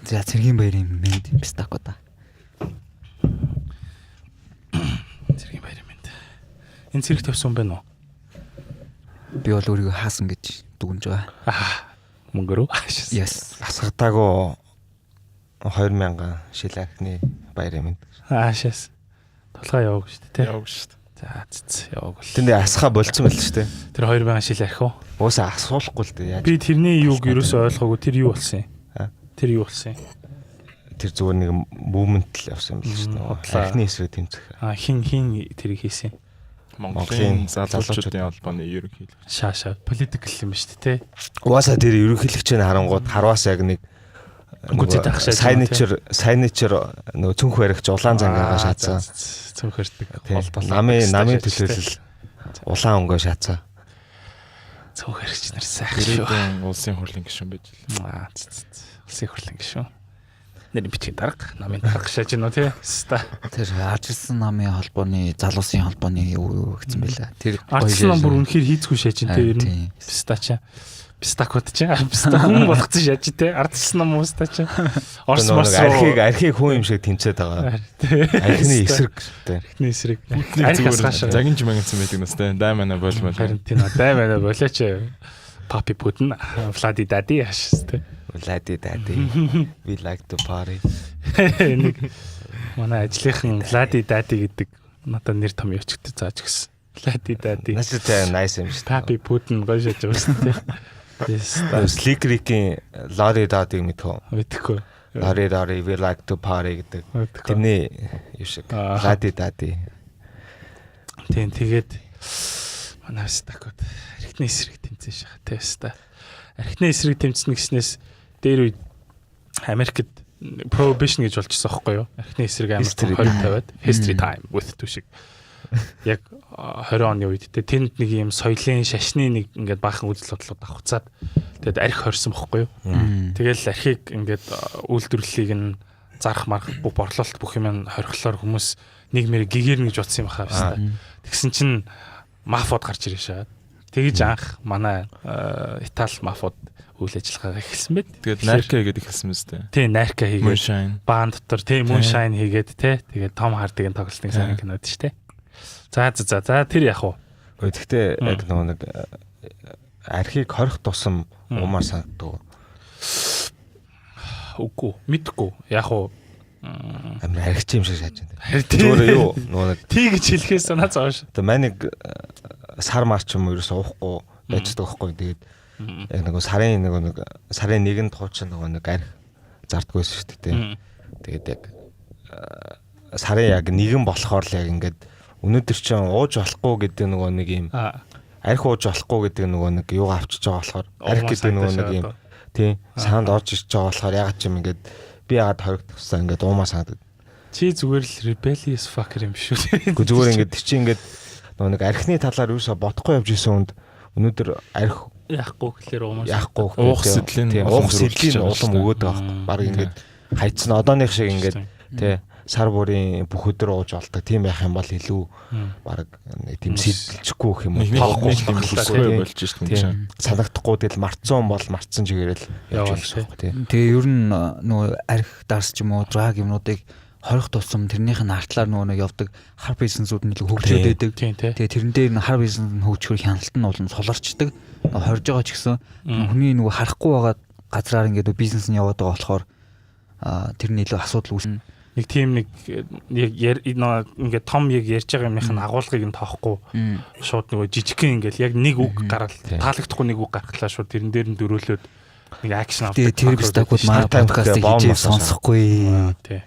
За цэргийн баярын мэнд пистако да. Цэргийн баярын мэнд. Энэ цэрэг тавьсан юм байна уу? Би бол өөрийгөө хаасан гэж дүгнж байгаа. Мөнгөрөө. Yes. Асгатаагүй 2000 шил анхны баярын мэнд. Шээс. Толгой яваагүй шүү дээ. Яваагүй шүү дээ. За яваагүй л. Тэндээ асхаа болцсон байл шүү дээ. Тэр 2000 шил архив уу? Уусаа асуулахгүй л дээ. Би тэрний юуг ерөөсөй ойлгоогүй. Тэр юу болсон юм? Тэр юу болсон юм? Тэр зүгээр нэг мувмент л явсан юм л шүү дээ. Анхны эсрэг тэмцэх. Хин тэрийг хийсэн. Монголын залуучуудын албаны ерөнхийлөгч. Шаа политикл юм ба шүү дээ. Уусаа тэр ерөнхийлөгчийн харангууд харваас яг нэг гүцэд ах шааж сайничер нөгөө цүнх баригч улаан зангаагаа шаацсан. Цүнхэрдэг холбоо. Намын төлөөлөл улаан өнгөө шаацсан. Цүнхэрч нар сайхан шүү. Ирээдүйн улсын хурлын гишүүн байж л. Улсын хурлын гишүүн. Нэр бичиг дарга, намын дарга шааж гинөө тий. Тэр Арчилсан намын холбооны залуусын холбооны юу гэсэн байлаа. Тэр Арчилсан нам бүр үнэхээр хийцгүй шааж гин тий ер нь. Пистакот ч хүн болгоцсон шааж тий. Арчилсан нам уустаа ч. Орс архийг хүн юм шиг тэмцээд байгаа. Архины эсрэг тий. Архины эсрэг. Зүгээр загинж мангацсан байдаг нас тий. Даймана болмол. Харин тий даймана болооч. Папи Путин, Влади Дади яаш тий. Влади Дади. We like to party. Нэг манай ажлынхан Влади Дади гэдэг надад нэр том явчихдаг зааж гисэн. Влади Дади. Настай nice юм шүү. Папи Путин гоё шаж байгаа тий. Yes. Slick-ийн Lori Дади мэдхөө. Мэдхгүй. Lori we like to party гэдэг. Тэрний юу шиг. Влади Дади. Тэгээд манай стакот архины эсрэг тэмцэн шахаа теста. Архины эсрэг тэмцэн гэснээс дээр үед Америкт prohibition гэж болчихсон байхгүй юу? Архины эсрэг Америкт 20 50-аад history time with түшиг. Яг 20 оны үед тэнд нэг юм соёлын шашны нэг ингээд баахан үзэл бодлууд авахцаад тэгээд арх хорсон байхгүй юу? Тэгэл архийг ингээд үйлдвэрлэлийг нь зарах марх бүх борлуулалт бүх юм хорхлоор хүмүүс нийгмээр гэгэрнэ гэж бодсон юм хаа. Тэгсэн чинь мафууд гарч ирэх шээ. Тэгж анх манай Итали мафууд үйл ажиллагаа эхэлсэн байт. Тэгээд Нарка хийгээд эхэлсэн мэт. Тий, Нарка хийгээд баан дотор тий Moonshine хийгээд тий. Тэгээд Том Хардигийн тоглолтын сайн кинод шүү дээ. За тэр яг уу. Гэхдээ яг нэг архийг хорих тусам умаар санагдав. Үгүй, мэдгүй. Яг уу амир архич юм шиг шааж байна. Зүгээр юу нэг тий гэж хэлэхээс санаа зовш. Тэгээ манайг сар марч юм ерөөс уухгүй байждаг байхгүй. Тэгээд яг нэг сарын нэгэнд хуучин нэг арх зардггүй шүү дээ. Тэгээд яг сарын яг нэгэн болохоор л яг ингээд өнөөдөр чинь ууж болохгүй гэдэг нэг юм арх ууж болохгүй гэдэг нэг юу авчиж байгаа болохоор арх гэдэг нэг юм тий санд орж ирж байгаа болохоор ягаад ч юм ингээд би ягаад хоригдчихсан ингээд уумаа санагдав. Чи зүгээр л rebellious fucker юм шүү. Гэхдээ зүгээр ингээд чи ингээд нэг архины талаар юусаа бодохгүй явж исэн хүнд өнөөдөр арх яахгүй гэхэлэр уумаа яахгүй уух сэдлийн улам өгөөд байгаа байхгүй. Баг ингээд хайцсан одооных шиг ингээд тий сар бүрийн бүх өдөр ууж болдог. Тийм байх юм бол илүү баг нэг тийм сэтэлчихгүй гэх юм уу. Тоглохгүй болж шүү дээ. Санагдахгүй тэгэл марцсан бол марцсан чигээрэл явж байгаа тийм. Тэгээ ер нь нөгөө арх дарс ч юм уу драг юмнуудыг хорих тусам тэрнийх нь артлаар нөгөө нэг явдаг хар бизнесүүд нь илүү хөгжөөд байдаг. Тэгээ тэрэн дээр нь хар бизнес нь хөгжихөр хяналт нь улам суларчдаг. Хорж байгаа ч гэсэн хүний нөгөө харахгүй байгаа газраар ингээд бизнес нь яваад байгаа болохоор тэрний илүү асуудал үүснэ. Нэг тийм нэг ингээд том яг ярьж байгаа юмных нь агуулгыг нь тоохгүй шууд нөгөө жижигхэн ингээд яг нэг үг гараад таалагдахгүй нэг үг гаргалаа шууд тэрэн дээр нь дөрөөлөөд нэг акшн авдаг. Тэгээ тэр бистагууд манай подкастыг хийж сонсохгүй. Тийм.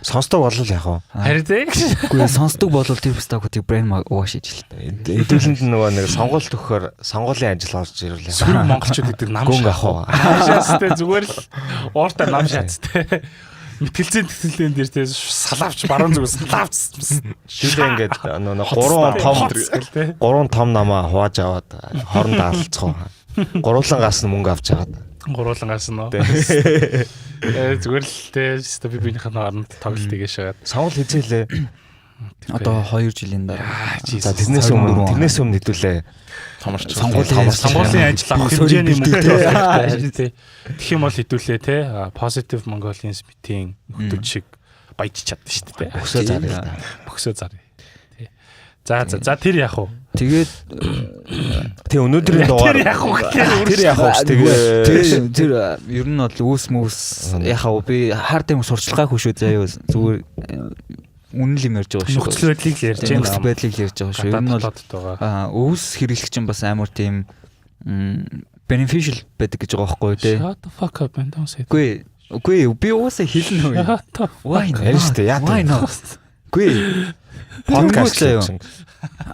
Сонсдог болол яах вэ? Харин үгүй сонсдог болол тэр бистагуудыг брэнд угаашиж л та. Хэдүүлэнд нөгөө нэг сонгуульд өгөхөөр сонгуулийн ажил орж ирвэл сүүл монголчууд гэдэг нам шаах. Шаастай зүгээр л ууртаа нам шаацтай. Мэтгэлцэн тэтгэлэн дээр тэ салавч баруун зүгээс салавч. Шилээ ингээд нөгөө 3 том намаа хувааж аваад хоорондоо алцгаа. Гуруулангаас нь мөнгө авч жагаад. Гуруулангаас нь. Зүгээр л тэ би биенийхээ хооронд тоглолт хийгээ шагаад. Сонгол хизээлээ. Одоо 2 жилийн дараа. За тэрнээс өмнө хэдүүлээ сонгуулийн ажил авах хэмжээний мөнгөтэй байна тий. Тэгэх юм бол хэдүүлээ тий. Positive Mongolians meeting хөтөж шиг баяж чадсан шүү дээ. Бөхсөө зарыг. Тий. За тэр яах вэ? Тэгээд өнөөдрийн дугаар тэр яах вэ? Тэгээд тэр ер нь бол үүс яхаа би хард юм сурчлагаагүй шүү заяа зүгээр үнэн юм ярьж байгаа шүү. Нөхцөл байдлыг ярьж байна. Нөхцөл байдлыг ярьж байгаа шүү. Ер нь бол өвс хэрэглэх чинь бас амар тийм beneficial байдаг гэж байгаа байхгүй тий. Shut the fuck up and don't say. Үгүй би уусаа хэлнэ үү. Why not? Ярь штэ яа. Why not? Үгүй подкаст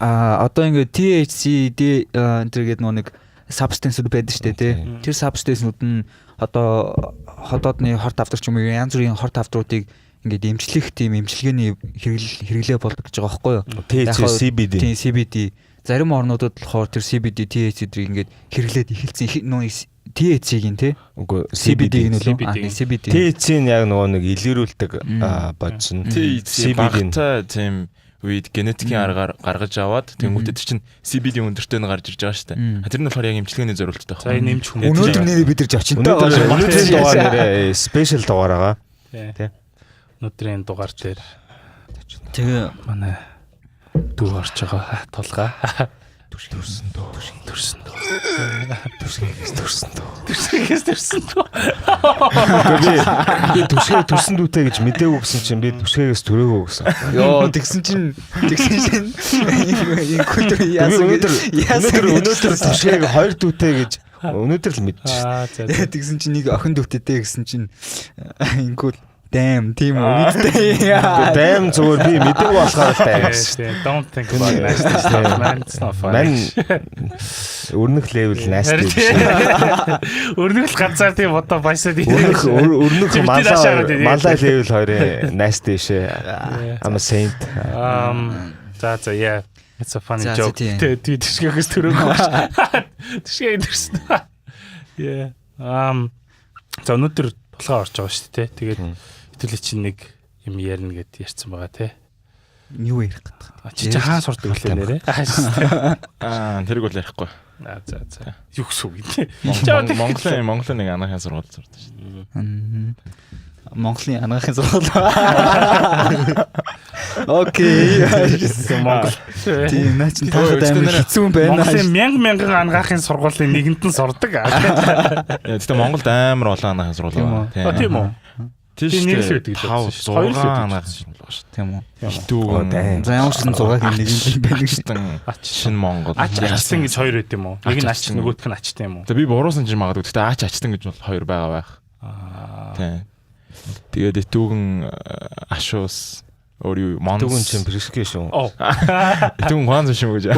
одоо ингээд THC энтергээд нэг substance-үүд байдаг штэ тий. Тэр substance-үүд нь одоо ходоодны хорт авдрч юм уу янз бүрийн хорт авдруудыг ингээд эмчлэх тийм эмчилгээний хэрэглээ болдог гэж байгаа байхгүй юу? CBD. Тийм CBD. Зарим орнуудад болохоор тэр CBD THC-ийг ингээд хэрэглээд эхэлсэн THC-ийн тий. Үгүй CBD-г нь л CBD. THC нь яг нөгөө нэг илэрүүлдэг бодсон. CBD-ийн тийм үед генетикийн аргаар гаргаж аваад тэнгуүтэд чинь CBD өндөртэй нь гарч ирж байгаа шүү дээ. Тэр нь болохоор яг эмчилгээний зорилттой байна. За нэмж хүмүүс. Өнөөдөр нэрээ бид нар жавчин таа. Өнөөдрийн дугаар нэрээ special дугаар байгаа. Тий. Өнөөдрийн дугаар дээр тэгээ манай дүү орж байгаа толгой. Төрсөн дөө. Би түшгээ төрсөн дүүтэй гэж мэдээгүй гэсэн чинь би түшгээгээс төрөөгөө гэсэн. Йоо тэгсэн чинь энэ культур өнөөдөр түшгээг 2 дүүтэй гэж өнөөдөр л мэдчихсэн. Тэгсэн чинь нэг охин дүүтэйтэй гэсэн чинь ингүүл damn тийм үгтэй. Damn зүгээр би мэдээгүй болохоор таа. Don't think about nasty stuff man. It's not fun. Өрнөх level nasty. Өрнөх ганцаар тийм одоо баясаад өрнөх малай level 2 nasty шээ. I'm a saint. За yeah. It's a funny joke. Тэ тишгээгээс төрөөгөө. Тишгээ төрсөн. Yeah. За өнөөдөр толгой орж байгаа шүү дээ. Тэгээд хэвлээ чинь нэг юм ярина гэд ярьсан байгаа тий. Юу ярих гэдэг. Чи хаан сурдаг үлээ нэрээ. Тэрийг бол ярихгүй. За. Юу гэсэн үг вэ? Монголын нэг анагаахын сургууль сурдаг шүү дээ. Монголын анагаахын сургууль. Окей. Монгол. Тийм наа чи тахад амар хэцүү юм байна. Монголын мянган анагаахын сургуулийн нэгэнд нь сурдаг. Гэтэ Монголд амар олон анагаахын сургууль байна. Тийм үү? Тийм нэг л байдаг. 5 6 анагаахын сургууль байна шүү. Тийм үү? Хитүү. За ямар ч 6-гийн нэг юм байна шүү дээ. Шин Монгол. Ачтан гэж 2 байт юм уу? Нэг нь ач нөгөөх нь ачтай юм уу? Тэгээ би буруусан ч магадгүй. Гэтэ ач ачтан гэж бол 2 байгаа байх. Тийм. Тэгээд итүүгэн ашуус өөр юу монс итүүгэн чин бэрхшгэ шүү. Итүүгэн гуанз шүү гэж.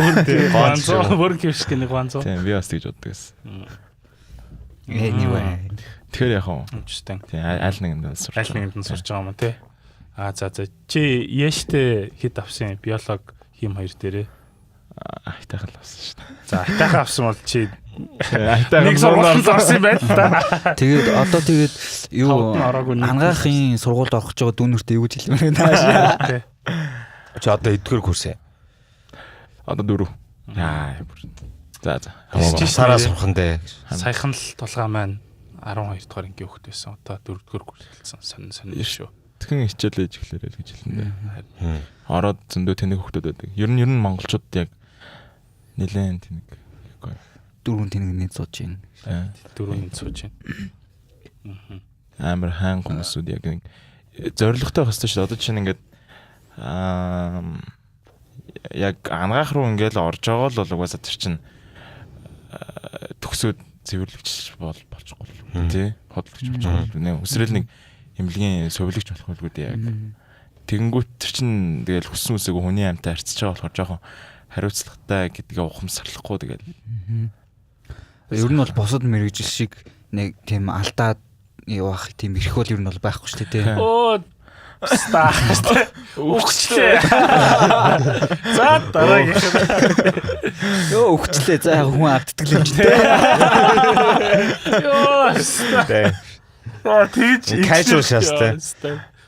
Гуанзо бүр кившгэ нэг гуанзо. Тийм би бас тэгж боддог гэсэн. Anyway. Тэгэхээр яг хоо. Interesting. Тийм аль нэгэнд сурч байгаа юм тий. За чи яштэй хэд авсан биолог хим хоёр дээрээ айтайхан л авсан шүү дээ. За айтайхан авсан бол чи айтайхан нэг сургуульд орсон юм байна та. Тэгээд одоо юу ангаахын сургуульд орох гэж байгаа дүүнэртэй юу гэж хэлмээр байна. Чи одоо эдгээр курс ээ. Одоо 4. За. Сараа сурхан дээ. Саяхан л толгой маань 12 дугаар ангийн хөвгт байсан. Одоо 4 дугаар курс хэлсэн. Сонир шүү. Тэгэн хичээл ээж эхлэрэй гэж хэлнэ. Ороод зөндөө тэнэг хөвгтүүд байдаг. Ер нь монголчууд яг нэлээд тэнэг. 4 тэнэгний цууж байна. 4 цууж байна. Амар хаан хүмүүсүүд яг нэг зоригтой хэвчээ шүү. Одоо чинь ингээд яг ангаах руу ингээл орж байгаа л бол угаасаа тэр чинь төгсөөд цэвэрлэгч болчихгүй тий хотлогч болчихгүй нэ өсрөл нэг эмнэлгийн совилогч болохгүй дээ яг тэгэнгүүт тэр чинь тэгэл хүссэн үсээгөө хүний амьтаа харьцаж байгаа болохоор жоохон хариуцлагатай гэдгээ ухамсарлахгүй тэгэл ер нь бол босод мэрэгжил шиг нэг тийм алдаад явах тийм ирэх бол ер нь бол байхгүй шүү дээ тий Өгчлээ. За дараагийн. Йоо өгчлээ. За яг хүн автдаг юм чи тээ. Йоо. Тэгж casual шаастай.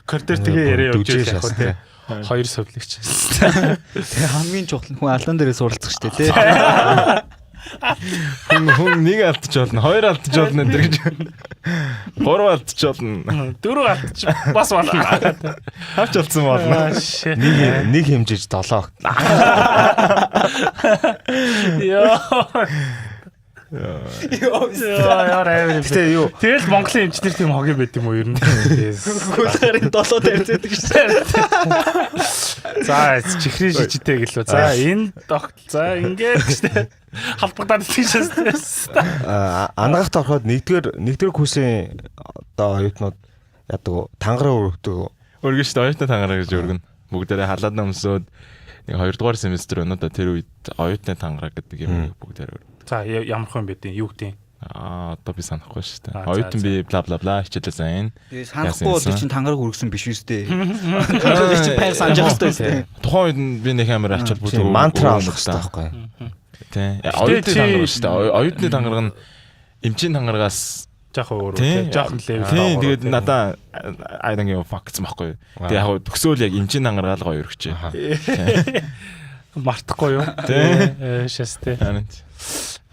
Картер тэгээ яриа явж байгаа яг тээ. 2 совлогч. Тэгээ хамгийн чухал хүн алан дээрээ суралцах штэ тий. Хүн нэг алдчих болно, 2 алдчих болно энэ гэж. 3 алдчих болно. 4 алдчих бас болно. Хавч алдсан болно. Нэг хэмжиж 7. Гэтэ юу тэгэл Монголын эмчнэр тийм хогийн байт юм уу ер нь. Хөлгарын 7 дэрзэдэг штэ. За чихрийн шижтэй гэлөө. За энэ тогт. За ингээд штэ. Халбагдаад тийшээс. Ангаахт ороход нэгдүгээр курсын одоо оюутнууд яадаг тангараа өргөдөг. Өргөн шүү дээ, оюутны тангараа гэж өргөн. Бүгдээрээ халаад өмсөөд нэг 2 дугаар семестр өнөө да тэр үед оюутны тангараа гэдэг юм бүгдээрээ. За ямар хэн байдیں۔ Юу гэдэг? Одоо би санахгүй шүү дээ. Оюутан би бла бла бла хичээлээ сайн. Тэгээ санахгүй бол чинь тангараг үргэсэн биш үстэй. Тангараг чинь пай санаж байгаа шүү дээ. Тухайн үед би нэг амар ачаал бүдэг мантра авах хэрэгтэй байхгүй. Тий. Оюутны тангараг шүү дээ. Оюутны тангараг нь эмчийн тангарагаас жоохон өөр үү? Жоохон левел. Тий, тэгээд надаа I don't give a fuck гэсэн байхгүй. Тэгээ яг төгсөөл яг эмчийн тангараг л гоё өргөчээ. Мартахгүй юу? Тий. Шастэй.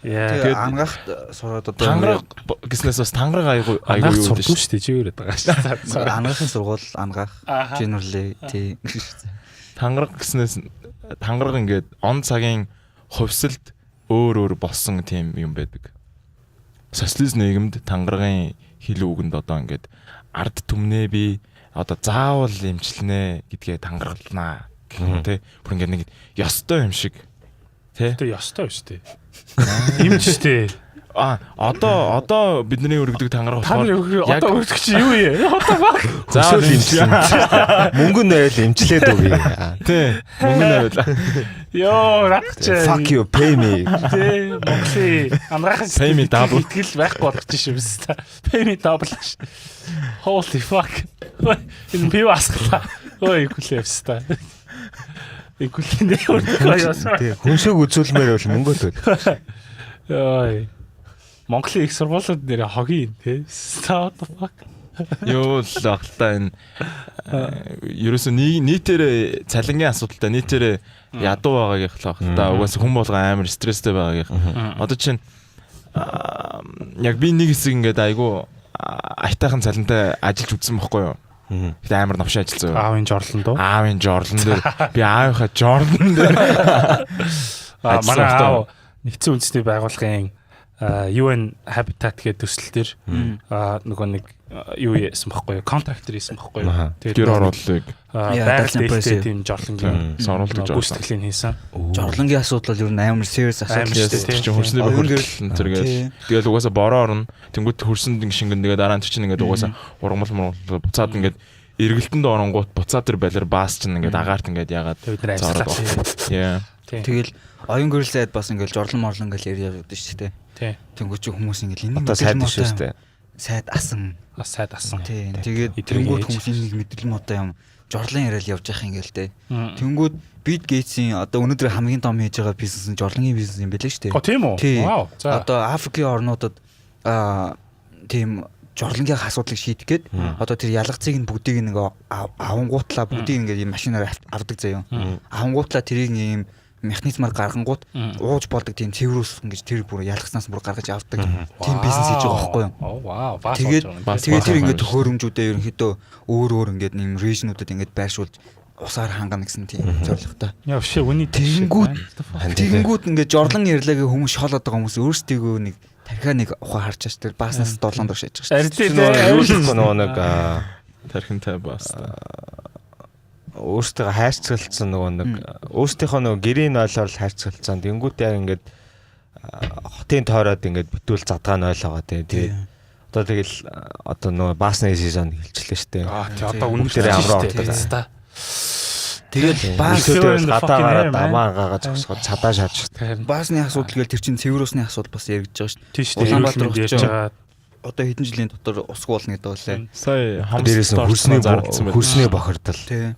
Тэгээ ангаахт сураад одоо тангараг гэснээс бас тангараг айгуу юу сурдгүй шүү дээ чи яриад байгаа шүү. Ангаахын сургууль ангаах generally тий. Тангараг гэснээс тангараг ингээд он цагийн хувьсэлд өөр болсон тийм юм байдаг. Социалист нийгэмд тангарагын хил үгэнд одоо ингээд ард түмнээ би одоо заавал эмчилнэ гэдгээ тангарлнаа гэх тий. Бүр ингээд нэг ёстой юм шиг тий. Тэ ёстой шүү дээ. Эмч шүү дээ. Одоо бидний өргөдөг тангараг болохоор одоо өргөдөг чи юу вэ? Заавал эмчилнэ. Мөнгө нээл эмчлээд үгүй. Тий. Мөнгө нээл. Йоо, радч. Fuck you, pay me. Тий, Монголын ангаахын pay me double тэгэл байхгүй болгож шүү дээ. Pay me double. Holy fuck. Энэ би басглаа. Ой, күлээвста. Игүлээ тий. Хүншиг үзүүлмээр бол мөнгө төл. Ой. Монголын их сургуулиуд нэр хогийн тий. What the fuck. Юу л ахалта энэ ерөөсөө нийтээр цалингийн асуудалтай нийтээр ядуу байгаагийнх л ахалта. Угаасаа хүн болго амар стресстэй байгаагийнх. Одоо чинь яг би нэг хэсэг ингээд айгу айтайхан цалинтай ажиллаж үзсэн бохгүй юу? Гэтэ амар новшин ажилласан. Аавын жорлон доо. Аавын жорлон дээр би аавынхаа жорлон дээр манай аав нэгдсэн үндэсний байгууллагын UN Habitat гэдэг төсөл төр нөгөө нэг юу яасан баггүй юу? Контрактор хийсэн баггүй юу? Тэгээд гэр оруулалтыг байгаль дэвтэ тийм жорлонгийн соруулдаг гүйцэтгэлийн хийсэн. Жорлонгийн асуудал бол ер нь амар serious асуудал шүү дээ. Тийм хөрсний бохирдол зэрэг. Тэгэл угаасаа бороо орно. Тэнгүүд хөрсөнд шингэн тэгээ дараа нь чинь ингээд угаасаа ургамал буцаад ингээд эргэлтэнд оронгууд буцаад тэр балер баас чинь ингээд агаарт ингээд ягаад заараад. Тэгэл оюун гэрэл сайд бас ингээд жорлон морлон гэж яриад байдаг шүү дээ. Тий. Тэнгүүч хүмүүс ингээд энэ одоо сайд шүү дээ. Сайд асан. Сайд асан. Тий. Тэгээд тэнгүүд хүмүүсийн нэг мэдрэл модоо юм жорлон яриад явж явах юм гээл дээ. Тэнгүүд Bill Gates-ийн одоо өнөөдөр хамгийн том хийж байгаа бизнес нь жорлонгийн бизнес юм байлээ шүү дээ. Тийм үү? Вау. За одоо Африкийн орнуудад тийм жорлонгийн асуудлыг шийдэх гээд одоо тэр ялгцыг нь бүгдийг нэг авангуутлаа бүгдийг ингээд машинаар авдаг заяа. Авангуутлаа тэрийг ийм механизмаар гаргангууд ууж болдог тийм цэврүүс ингэж тэр бүр ялгцнаас бүр гаргаж авдаг тийм бизнес хийж байгаа байхгүй юу? Оо вау. Тэгээд тэр ингээд төхөөрөмжүүдээ ерөнхийдөө өөр ингээд нэм режнүүдэд ингээд байршуулж усаар хангана гэсэн тийм зорилготой. Яа вшээ үний тэгэнгүүт ингээд жорлон ярьлагаа хүмүүс шоолоод байгаа хүмүүс өөрсдийгөө нэг тархиа нэг ухаа харж аж тэр бааснаас 7 дор шааж байгаа шүү дээ. Юу л нэг тархинтай баас. Өөртөө хайрцагцсан нөгөө нэг өөртөөхөө нөгөө гэрийн нойлоор хайрцагцсан. Тэнгүүт яг ингээд хотын тойроод ингээд битүүл задгаа нойл байгаа тийм. Тэгээд одоо тэгэл одоо нөгөө баасны сезон эхэлчихлээ шүү дээ. Тий одоо үнэхээр амраа болдог. тэгэл баасны гадаагаар дамаа гаагаад зогсоод цадаа шааж. Баасны асуудал гээл тэр чинь цэврүүсний асуудал бас яригдж байгаа шүү дээ. Тийм шүү дээ. Улаанбаатар ярьж байгаа. Одоо хэдэн жилийн дотор усгүй болно гэдэг байлаа. Сая дээрээс нь хөрсний бохирдол. Тий.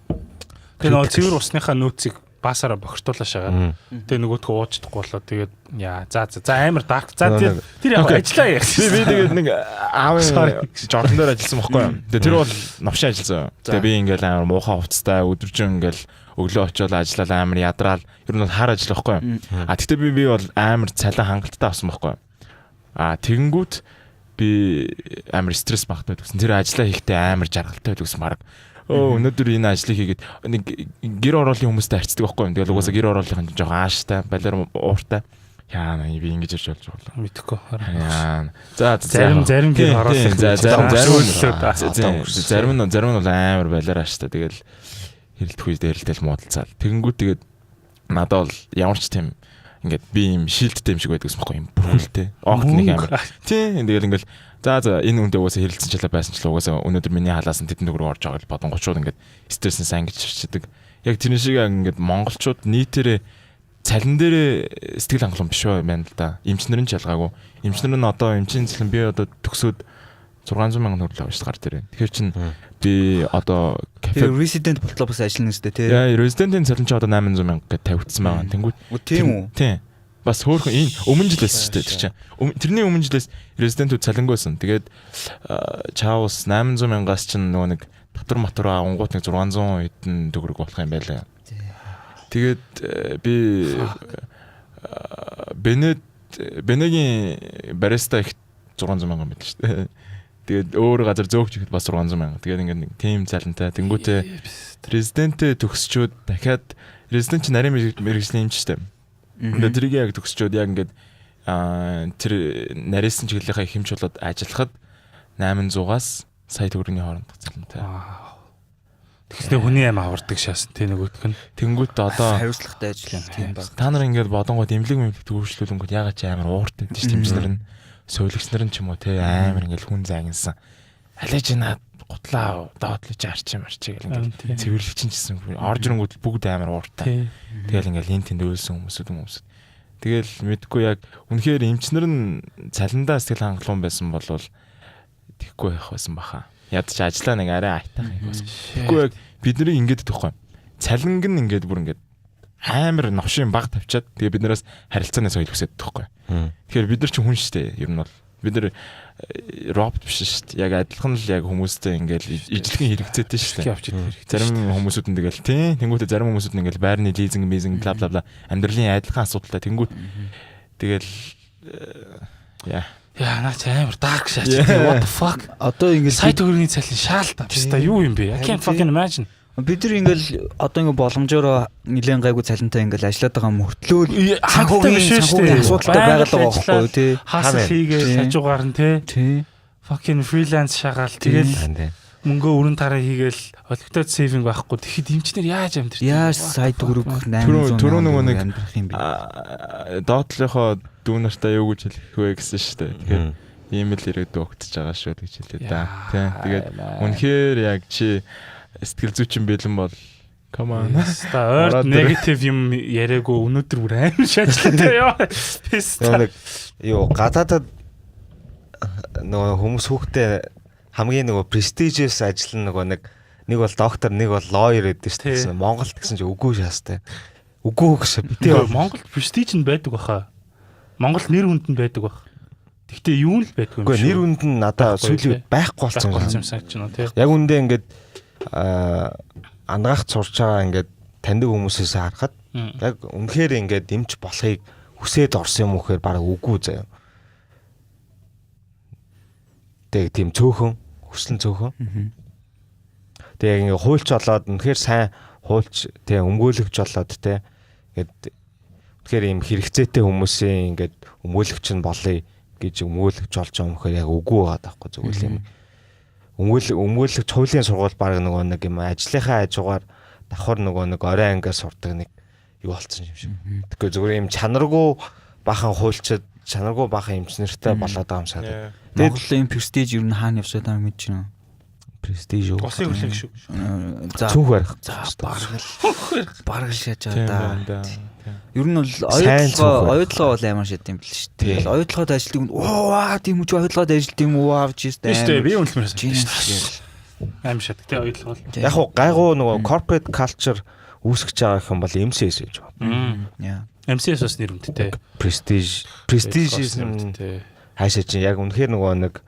Тэгээ нөгөө цэвэр усныхаа нөөцийг баасаараа бохирдуулаа шагаад. Тэгээ нөгөөдгөө уучдахгүй болоо тэгээд яа за амар dark. За тэр яг ажиллаа яг. Би тэгээд нэг аавын жордон дээр ажилласан байхгүй юу. Тэгээ тэр бол новшин ажилласан. Тэгээ би ингээл амар муухай хувцастай өдөржин ингээл өглөө очиод ажиллаа амар ядраал. Ер нь бол хар ажил байхгүй юу. А тэгтээ би бол амар цалин хангалттай авсан байхгүй юу. А тэгэнгүүт би амар стресс багтаад гэсэн. Тэр ажиллаа хийхдээ амар жаргалтай байсан марга. Өнөөдөр энэ ажлыг хийгээд нэг гэр ороолын хүмүүстэй харьцдаг байхгүй юм. Тэгэл угаасаа гэр ороолын жоохон ааштай, балер ууртай. Яа би ингэж ирж болж байгаа. Мэдхгүй. За зарим гэр ороолын зарим нь бол амар балер ааштай. Тэгэл хэрэлдэх үе дээрэлтэл муудалцаал. Тэгэнгүүт тэгээд надад бол ямар ч тийм ингээд би юм шилдтэй юм шиг байдаг гэсэн байхгүй юм бүрхэлтэй. Огт нэг амар. Тийм тэгэл ингээл за энэ үндэ угаасаа хэрэлцэн чалаа байсан ч л угаасаа өнөөдөр миний халаас нь тэдэнд рүү орж байгаа л бодонгочууд ингээд стрессээс ангиж ирчдэг. Яг тэр шиг ингээд монголчууд нийтээрээ цалин дээр сэтгэл хангалуун биш байна л да. Эмчнэр нь ч ялгаагүй. Эмчнэр нь одоо эмчийн цалин би одоо төгсөөд 600 сая төгрөг авч гар дээр. Тэгэхээр чин би одоо кафе resident болтлоо бас ажиллана үстэй тий. Яа resident-ийн цалин ч одоо 800 сая тавигдсан байгаа. Тэнгүүт тийм үү? Тийм. Бас хөөхөн энэ өмнө жилээс шүү дээ тэр чинь. Тэрний өмнө жилээс резидентүүд цалингүйсэн. Тэгээд чаус 800 мянгаас чинь нөгөө нэг татвар матур авангууд нэг 600 хэдэн төгрөг болох юм байлаа. Тэгээд би Бенегийн бариста их 600 мянган байл шүү дээ. Тэгээд өөр газар зөөгч ихэд бас 600 мянга. Тэгээд ингээд нэг тим цалинтай. Тэнгүүтээ резидентээ төгсчөөд дахиад резидент чинь нарийн мэргэжлийн эмч шүү дээ. Тэгээд тэрийг яг төгсчөөд яг ингээд тэр нарийнсан чиглэлийнхаа хэмж болоод ажиллахад 800-аас сая төгрөгийн хоорондох цалинтай. Тэгэхээр хүний аим авардаг шаасан тий нөгөөдх нь. Тэнгүүт одоо хариуцлагатай ажиллана тийм баг. Та нар ингээд бодонгууд эмнэлэг төвөшлүүлэнгүүд ягаад ч амар ууртай тийм тэмцлэр нь сөүлэгчнэр нь ч юм уу тий амар ингээд хүн загинсан. Алиж наад гутлаа доотлож арчи гэл ингээд цэвэрлэгч нь гэсэн орж ирэнгүүд бүгд амар ууртай. Тэгэл ингээд энэ тэнд өөлсөн хүмүүсүүд. Тэгэл мэдгүй яг үнэхээр эмчнэр нь цалиндаа сэтгэл хангалуун байсан бол тэгхгүй байх байсан баха. Ядч ажиллаа нэг арай айтах юм байсан. Тэггүй яг бидний ингээд төгхгүй. Цалинг нь ингээд бүр ингээд амар новшин баг тавьчаад тэгээ биднээс харилцааны соёл хүсээд төгхгүй. Тэгэхээр бид нар ч хүн шүү дээ. Ер нь бол бид нар робот биш шүү дээ. Яг адилхан л яг хүмүүстэй ингээд ижлэхэн хэрэгцээтэй шүү дээ. Зарим хүмүүсүүд нь тэгэл тийм тэнгуүтэ зарим хүмүүсүүд нь ингээд байрны лизинг бла бла бла амьдралын адилхан асуудалтай тэнгуүт тэгэл яа наач амар dark шаач. What the fuck? Одоо ингээд сая төгрөгийн цалин шаалт авчта юу юм бэ? I can't fucking imagine. Бид нар ингээл одоо ингээ боломжоор нэлээд гайгүй цалинтай ингээл ажиллаад байгаа мөртлөө санхүүгийн асуудалтай байгаад байгаа байхгүй тий. Хасал хийгээл хажуугаар нь тий. Fucking freelance шагаал тэгэл мөнгөө өрн тараа хийгээл олигтой сейвинг байхгүй. Тэгэхэд эмчнэр яаж амьдрэх? Яаж сая төгрөг 800 түрүү нөгөө нэг амьдрах юм бэ? Доотлохоо дүү нартай юу гэж хэлэх вэ гэсэн шүү дээ. Тэгэхээр ийм л ирээдүй өгтөж байгаа шүү гэж хэлээ да. Тий. Тэгээд үнэхээр яг чи сэтгэл зүйчин бэлэн бол come on. Ойр негатив юм яриаггүй өнөөдөр бүр амар шаачлаатай ёо. Нэг юу гадаадад нөгөө хүмүүс хүүхдээ хамгийн нөгөө prestigious ажил нөгөө нэг бол доктор нэг бол lawyer гэдэг шүү дээ. Монголд гэсэн чи үгүй шаастай. Үгүй гэж битээ. Монголд prestige нь байдаг баха. Монгол нэр хүнд нь байдаг бах. Гэхдээ юу л байдгүй юм шиг. Үгүй нэр хүнд нь надаа сүүлийн үед байхгүй болсон юм санаж байна тий. Яг үндэ ингээд андгаах сурч байгаа ингээд таньдаг хүмүүсээс харахад яг үнэхээр ингээд дэмж болохыг хүсээд орсон юм уу гэхээр бараг үгүй заяа. Тэг тийм цөөхөн хүслэн цөөхөн. Тэг яг ингээд хуульч болоод үнэхээр сайн хуульч тэг өмгөөлөгч болоод тэг ингээд тэгэхээр ийм хэрэгцээтэй хүмүүсийн ингээд өмгөөлөгч нь болъё гэж өмгөөлөгч болж байгаа юм хэрэг яг үгүй байгаа даахгүй зүгээр юм. Өмгөөлөгч хуулийн сургууль баг нөгөө нэг юм ажлынхаа хажуугаар давхар нөгөө нэг орой ангиас сурдаг нэг юу болцсон юм шиг. Тэгэхээр зүгээр ийм чанаргүй бахан хуульчид чанаргүй бахан эмчнэртэй болоод байгаа юм санагдав. Монголын престиж ер нь хаана явсаад байгааг мэдэж байна. Престиж юу? Усын хүлээх шүү. За цүнх барих. Баргал шааж байгаа да. Ер нь бол оюутлага бол амар шат юм бэл шүү дээ. Тэгэл оюутлагад ажилтдаг нь оо тийм үү оюутлагад ажилт юм уу авч ирсэн. Тийм би үнэлмээр санагдаж байна. Амар шат тий оюутлага бол. Яг гайгуу нөгөө corporate culture үүсгэж байгаа юм бол MCS гэж байна. Яа. MCS бас нэр үнэтэй. Prestige хаашаа чинь яг үнэхээр нөгөө нэг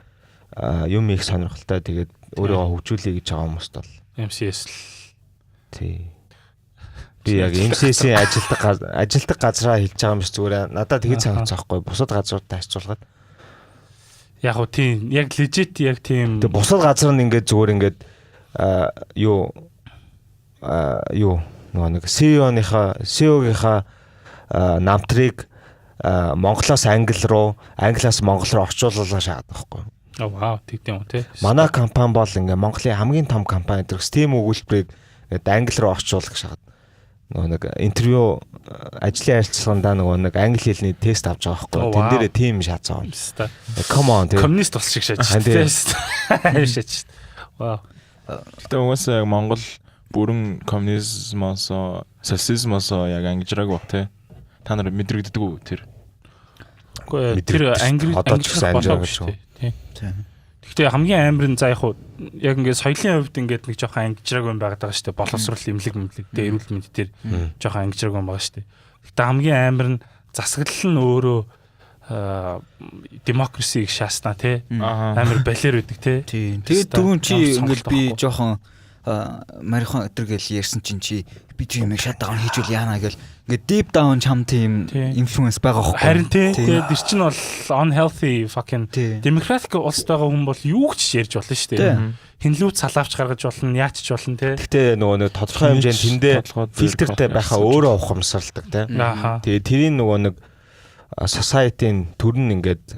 юм их сонирхолтой тэгээд өөрийгөө хөгжүүлэе гэж байгаа хүмүүст бол MCS л. Тий. Би яг MCS-ийн ажилтг газраа хэлж байгаа юм шиг зүгээр надад тэгж санагцаахгүй бусад газруудаа харьцуулахад Яг уу тийм яг legit яг тийм тэг бусад газар нь ингээд зүгээр ингээд юу нөгөө нэг CEO-гийнхаа намтрыг Монголоос англи руу, англиас монгол руу орчуулуулаа шахаад байхгүй. Вау, тэгдэм үү те. Манай компани бол ингээ Монголын хамгийн том компани дэрс тийм өгүүлбэрийг ингээд англи руу орчуулах шахаад. Нөгөө нэг интервью ажлын харилцаандаа нөгөө нэг англи хэлний тест авч байгаа байхгүй. Тэн дээрээ тийм шаацаа юм. Come on те. Коммунист болсон шиг шааж тест. Шааж. Вау. Гэтэ угаасаа Монгол бүрэн коммунизмоос, социализмоос яг ангижрааг баг те. Та нар мэдрэгддэг үү тэр? Үгүй тэр англи болоо шүү дээ. Тийм. Гэхдээ хамгийн амар нь за яг ингээд соёлын хувьд ингээд нэг жоохон ангижрааг юм байгаад байгаа шүү дээ. Боловсрол эмнэлэг эрүүл мэнд дээр жоохон ангижрааг юм байгаа шүү дээ. Гэхдээ хамгийн амар нь засаглал нь өөрөө демократиг шаасна те. Амар балер үүдэг те. Тийм. Тэгээд түрүүн чи ингээд би жоохон марихон өдргээл ярьсан чинь чи би тийм юм шатаан хийжүүл яана гэл ингээд deep down чам тийм influence байгаа хөөхгүй. Харин тэгээд тэр чинь бол unhealthy fucking democratic улс байгаа хүн бол юу ч ярьж болно шүү дээ. Хинлүүц салаавч гаргаж болно, яач ч болно те. Гэтэ нөгөө нэг тодорхой хэмжээнд тэндээ фильтртэй байхаа өөрөө ухамсарладаг те. Тэгээд тэрийн нөгөө нэг society-ийн төр нь ингээд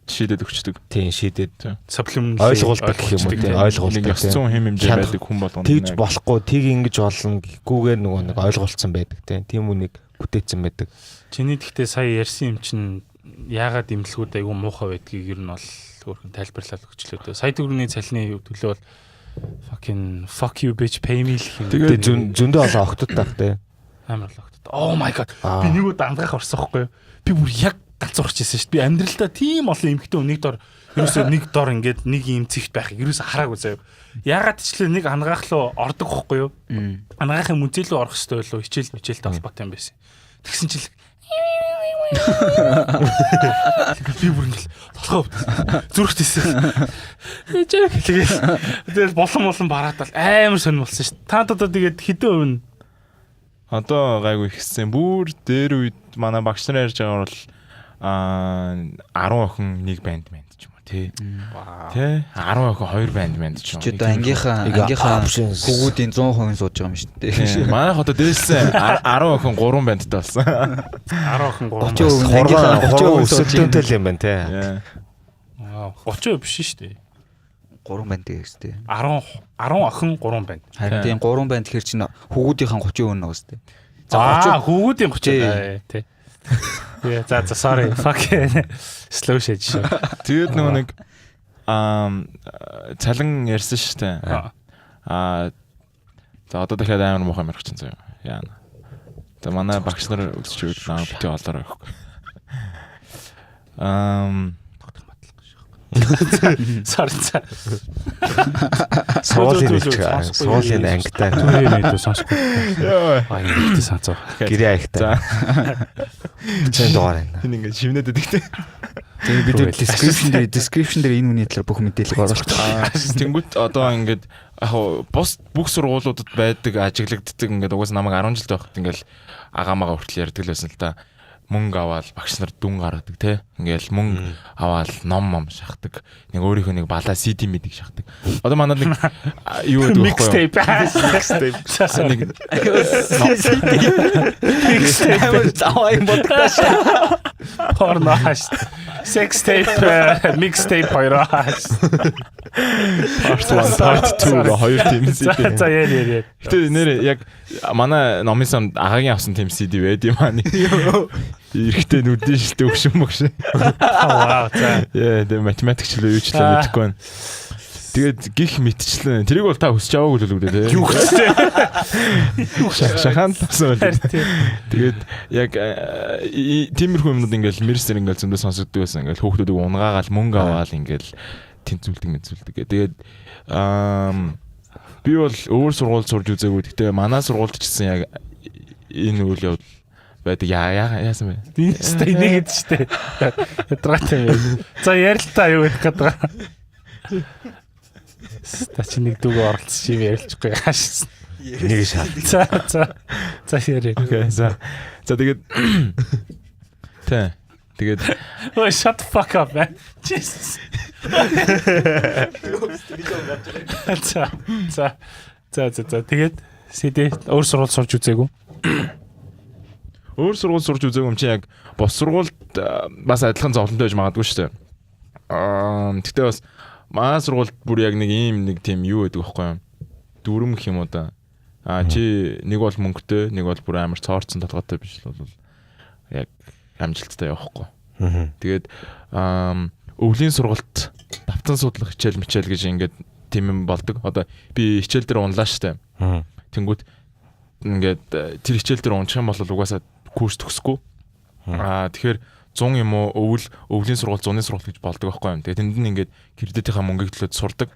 шийдэд өгчдөг. Тийм шийдэд. Supplement ойлгуулдаг гэх юм уу тийм ойлгуулдаг. Ёсцон хэм хэмжээ байдаг хүн болгоно. Тэгж болохгүй, тийг ингэж болно гэхгүйгээр нөгөө нэг ойлголцсон байдаг тийм үнийг бүтээсэн байдаг. Чиний гэхдээ сая ярьсан юм чинь яагаад имлэгүүд айгүй муухай байдгийг ер нь бол өөрхөн тайлбарлаад өгчлөө дээ. Сая төгрөгийн цалины төлөө бол fucking fuck you bitch pay me гэх юм. Тэгээд зөндөө олон октод таах тийм. Амар л октод. Oh my god. Би нэг удаа андгаах орсон байхгүй юу? Би бүр яг галзуурч ирсэн шүү дээ. Би амьдралдаа тийм олон эмэгтэй нэг дор ерөөсөө нэг дор ингээд нэг юм цэгт байхыг ерөөсөө хараагүй заяа. Ягаад ч л нэг ангаах руу ордог байхгүй юу? Ангаахын музей руу орох хэрэгтэй байлоо. Хичээлтэй холбоотой юм байсан. Тэгсэн чил би бүр ингээд толгой зүрхтэйсэн. Тэгээд болон бараатал амар сонир болсон шүү дээ. Та одоо тэгээд хэдэн хувь нь одоо гайгүй ихсэн. Бүр дээр үед манай багш нар ярьж байгаа бол 10 охин нэг банд ч юм уу тий. Тий 10 охин 2 банд ч юм уу. Чи одоо ангийнхаа хүүгүүдийн 100% сууж байгаа юм шүү дээ. Манайх одоо дээсэн 10 охин 3 бандтай болсон. 10 охин 30% өсөлтөнтэй л юм байна тий. Вау 30% биш шүү дээ. 3 банд гэхстэй. 10 охин 3 банд. Харин тийм 3 банд гэхэр чинь хүүгүүдийнхэн 30% нэг өстэй. За хүүгүүдийн 30% тий. Yeah, за sorry. Fuck. Slow shit. Тэгээд нөгөө нэг цалин ярьсан шүү дээ. За одоо дахиад амар муухай марч чинь заяа. Яана. Тэгээ манай багш нар өсч өгд наа битээ олоорой гэхгүй. Sorry. Суулын ангитай. Түрээ сонсохгүй. Аа ингэ сонсоо. Гэрээ аягтай. Цэн дугаар байна. Энэ ингэ шивнээд өгдөгтэй. Тэгээд бид description дээр энэ үний талаар бүх мэдээлэл оруулах. Тэнгүүт одоо ингээд яг бус бүх сургуулиудад байдаг ажиглагддаг ингээд угаас намайг 10 жил байхад ингээд агаамаа хүртэл ярьдаг л байсан л да. Мөнгө аваад багш нар дүн гаргадаг те. Ингээл мөнгө аваад ном шахдаг. Нэг өөрийнхөө нэг балаа CD мэдийг шахдаг. Одоо манад нэг юу гэдэг вэ? Mixtape. Mixtape заавал бодгош. Порнош. Sex tape, mixtape хоёроос. Part 1, part 2 хоёр тийм CD. За яа. Гэтэ нэр яг манай номын самд агагийн авсан тийм CD байд юм аа. Ирэхтэй нүдэн шилтэй өгшин мөгш. Вау за. Яа, тэ математикчлээ юу ч л мэдэхгүй байна. Тэгээд гих мэтчлэн. Тэрийг бол та хүсч аваагүй л үлдээ тэ. Юу гэжтэй. Шахан тасан байл. Тэгээд яг тиймэрхүү юмнууд ингээл мэрсэр ингээл зөндөө сонсогддог байсан. Ингээл хүүхдүүдийг унгаагаал мөнгө аваал ингээл тэнцүүлдэг. Тэгээд Би бол өөр сургууль сурж үзээгүй. Гэхдээ манай сургуульд ч гэсэн яг энэ үйл явдал байдаг. Яасан бэ? Би сте нэг гэдэг штэ. Ядраатай юм. За ярилтаа юу ярих гээд байгаа. Та чи нэг дүүгээ оролцож юм ярилчихгүй хаашсан. Нэг шал. За ярив. Окей. За тэгээд тэгээд Oh, shut the fuck up, man. Jesus. За тэгээд CD өөр сургууль сурж үзээгүй. өөр сургууль сурж үзээгүй юм чи яг бос сургуульд бас адилхан зовлонтой байж магадгүй шүү дээ. Тэгтээ бас манай сургуульд бүр яг нэг тийм юу гэдэг вэ хөөе. Дүрм гэх юм уу да. Чи нэг бол мөнгөтэй, нэг бол бүр амар цоорцсон толгойтой биш л бол яг амжилттай явахгүй. Тэгээд өвлийн сургалт давтан судлах хичээл гэж ингээд тийм юм болдог. Одоо би хичээл дээр унлаа штэ. Тэнгүүт ингээд тэр хичээл дээр унчих юм бол угаасаа курс төгсөхгүй. Тэгэхээр 100 юм уу өвлийн сургалт 100-ны сургалт гэж болдог байхгүй юм. Тэгээд тэнд нь ингээд кредитийнхаа мөнгийг төлөөд сурдаг.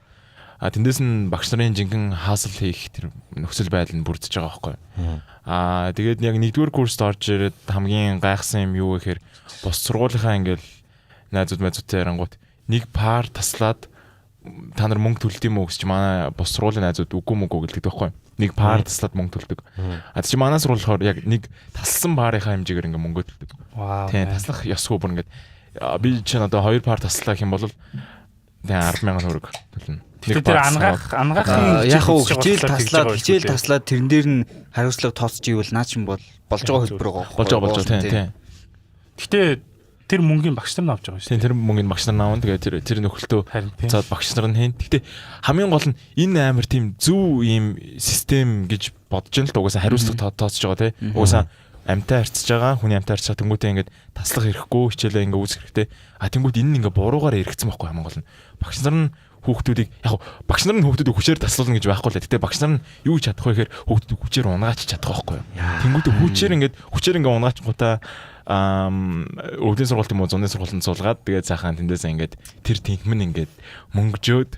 Тэндээс нь багш нарын жинхэнэ хаасл хийх тэр нөхцөл байдал нь бүрдэж байгаа байхгүй юу. Тэгээд яг нэгдүгээр курст орж ирээд хамгийн гайхсан юм юу гэхээр бос сургуулийнхаа ингээл найзууд ярангуут нэг пар таслаад та нар мөнгө төлд юм уу гэж манай бос сургуулийн найзууд үгүй гэлдэг байхгүй юу. Нэг пар таслаад мөнгө төлдөг. Чи манай сургууль болохоор яг нэг талсан парынхаа хэмжээгээр ингээ мөнгө төлдөг. Тийм таслах ёсгүй бүр ингээд би чинь одоо 2 пар таслах юм бол тэгээ 10,000 төгрөг төлнө. Тэр ангаахын яг уу хичээл таслаад тэрэн дээр нь хариуцлага тооцож ивэл наа чинь болж байгаа хөлбөр байгаа. Болж байгаа тийм. Гэтэ тэр мөнгөний багш нар нь авч байгаа шүү. Тийм тэр мөнгөний багш нар наавна. Тэгээ тэр нөхөлтөө цаад багш нар нь хийн. Гэтэ хамгийн гол нь энэ амар тийм зөв ийм систем гэж бодож байна л да. Угаасаа хариуцлага тооцож байгаа тийм. Угаасаа амтаа харьцаж байгаа хүний амтаа харьцах тэнгуүтээ ингээд таслах хэрэггүй хичээлээ ингээд үүсгэх хэрэгтэй. Тэнгуүт энэ нь ингээд буруугаар эргэцсэн байхгүй хамгийн гол нь. Багш нар нь хүүхдүүдийг яг багш нар нь хүүхдүүдийг хүчээр таслуулна гэж байхгүй л. Гэтэ багш нар нь юу ч чадахгүй ихээр хүүхдүүдийг хүчээр унгаач чадах байхгүй юу. Тэнгуүтээ хүчээр ингээд унгаач гутаа өвлийн сургалт юм уу 100-ны сургалтанд суулгаад тэгээд цаахан тэндээс ингээд тэр тэнхмэн ингээд мөнгөжөөд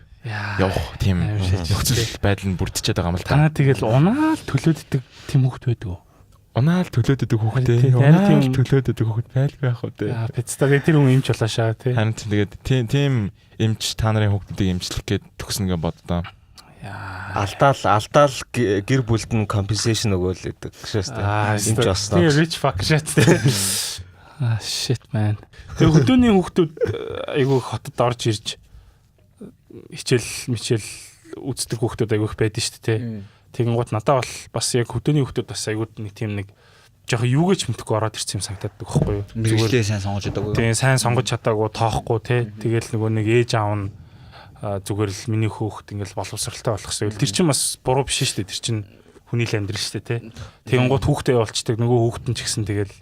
явах тийм нөхцөл байдал нь бүрдчихэд байгаа юм л та. Танаа тэгэл унаал төлөөддөг тийм хүүхд байдаг уу? Унаал төлөөддөг хүүхдээ. Унаал төлөөддөг хүүхд байлгүй яах вэ? Пиццагийн тэр хүн эмч болоошаа тий. Харин тэгээд тийм эмч та нарын хүүхдүүдийг эмчлэх гээд төгснө гэж боддоо. Алдаал гэр бүлд нь compensation өгөөл гэдэг шээс тээ. Эмч болсон. Тэгээ rich fuck shit. Shit man. Тэгээ хөдөөний хүүхдүүд айгүй хотод орж ирж хичээл үздэг хүүхдүүд айгүйх байдаг шүү дээ тий. Тэгэнгუთ надад бол бас яг хөдөөний хүүхдүүд бас айгууд нэг тийм нэг жоох юу гэж мэдхгүй ороод ирсэн юм санагдаад байхгүй юу. Зүгээр сайн сонгож чадаагүй. Тийм сайн сонгож чадаагүй тоохгүй тий. Тэгэл нөгөө нэг ээж аав нь зүгээр л миний хүүхд ингээл боловсралтай болох гэсэн. Тэр чинь бас буруу биш шүү дээ. Тэр чинь хүний л амьдрал шүү дээ тий. Тэгэнгუთ хүүхдээ явуулчихдаг нөгөө хүүхд нь ч гэсэн тэгэл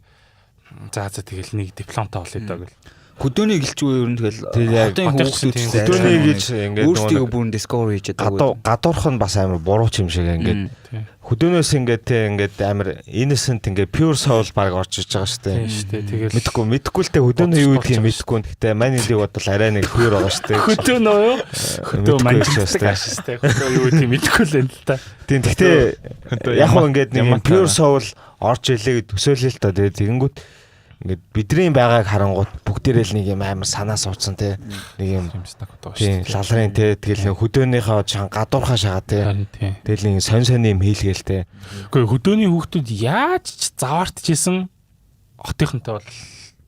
за тэгэл нэг дипломтой болъё даа гэл. Хөдөөний гэлчгүй ер нь тэгэл хотын хүүхдүүд хөдөөний гэж ингээд өөрсдөө бүрэн discover хийж чаддаг. Гадуурх нь бас амар буруу ч юм шиг ингээд хөдөөнөөс ингээд амар innocent ингээд pure soul баг орж иж байгаа шүү дээ. Тэгэл мэдхгүй л дээ хөдөөнөө юу гэдгийг мэдхгүй. Гэхдээ манилыг бодвол арай нэг pure байгаа шүү дээ. Хөдөөнөө юу? Хөдөө манилдаг ашиг шүү дээ. Хөдөө юу гэдгийг мэдхгүй л энэ л та. Тийм гэхдээ яг хөө ингээд нэг pure soul орж илээ гэж төсөөлөл л та. Тэгээд тэгэнгүүт ингээд бидний байгааг харангуут бүгдээрээ л нэг юм амар санаа суудсан те нэг юм тийм лалрын те тэгэл хөдөөнийхөө чан гадуурхаа шагаа те тэгэл нэг сонь юм хийлгээл те. Үгүй хөдөөний хүүхдүүд яаж ч заваартжсэн хотынхонтой бол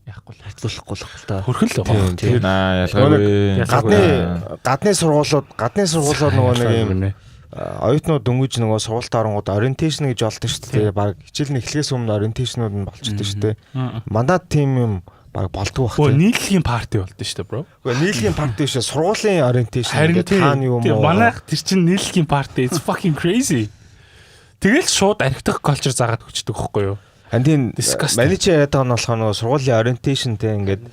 яахгүй л харьцуулахгүй л та. Хөрхөн л байгаа. Тийм ялгаагүй. Гадны сургуулиуд нөгөө нэг юм оюутнууд дөнгөж нөгөө сургуультай оронгууд ориентейшн гэж болдог шүү дээ. Баг хичээл нь эхлэхээс өмнө ориентейшнууд нь болчихдээ шүү дээ. Мандат тим юм баг болдгоо бах. Нийлхийн парти болдоо шүү дээ, bro. Үгүй нийлхийн парти биш сургуулийн ориентейшн гэдэг тааны юм уу? Манайх тэр чинь нийлхийн парти. It's fucking crazy. Тэгэл шууд архитект culture заагаад хүчдэг хөхгүй юу? Андин менежер яриад байгаа нь болохоор нөгөө сургуулийн ориентейшнтэй ингээд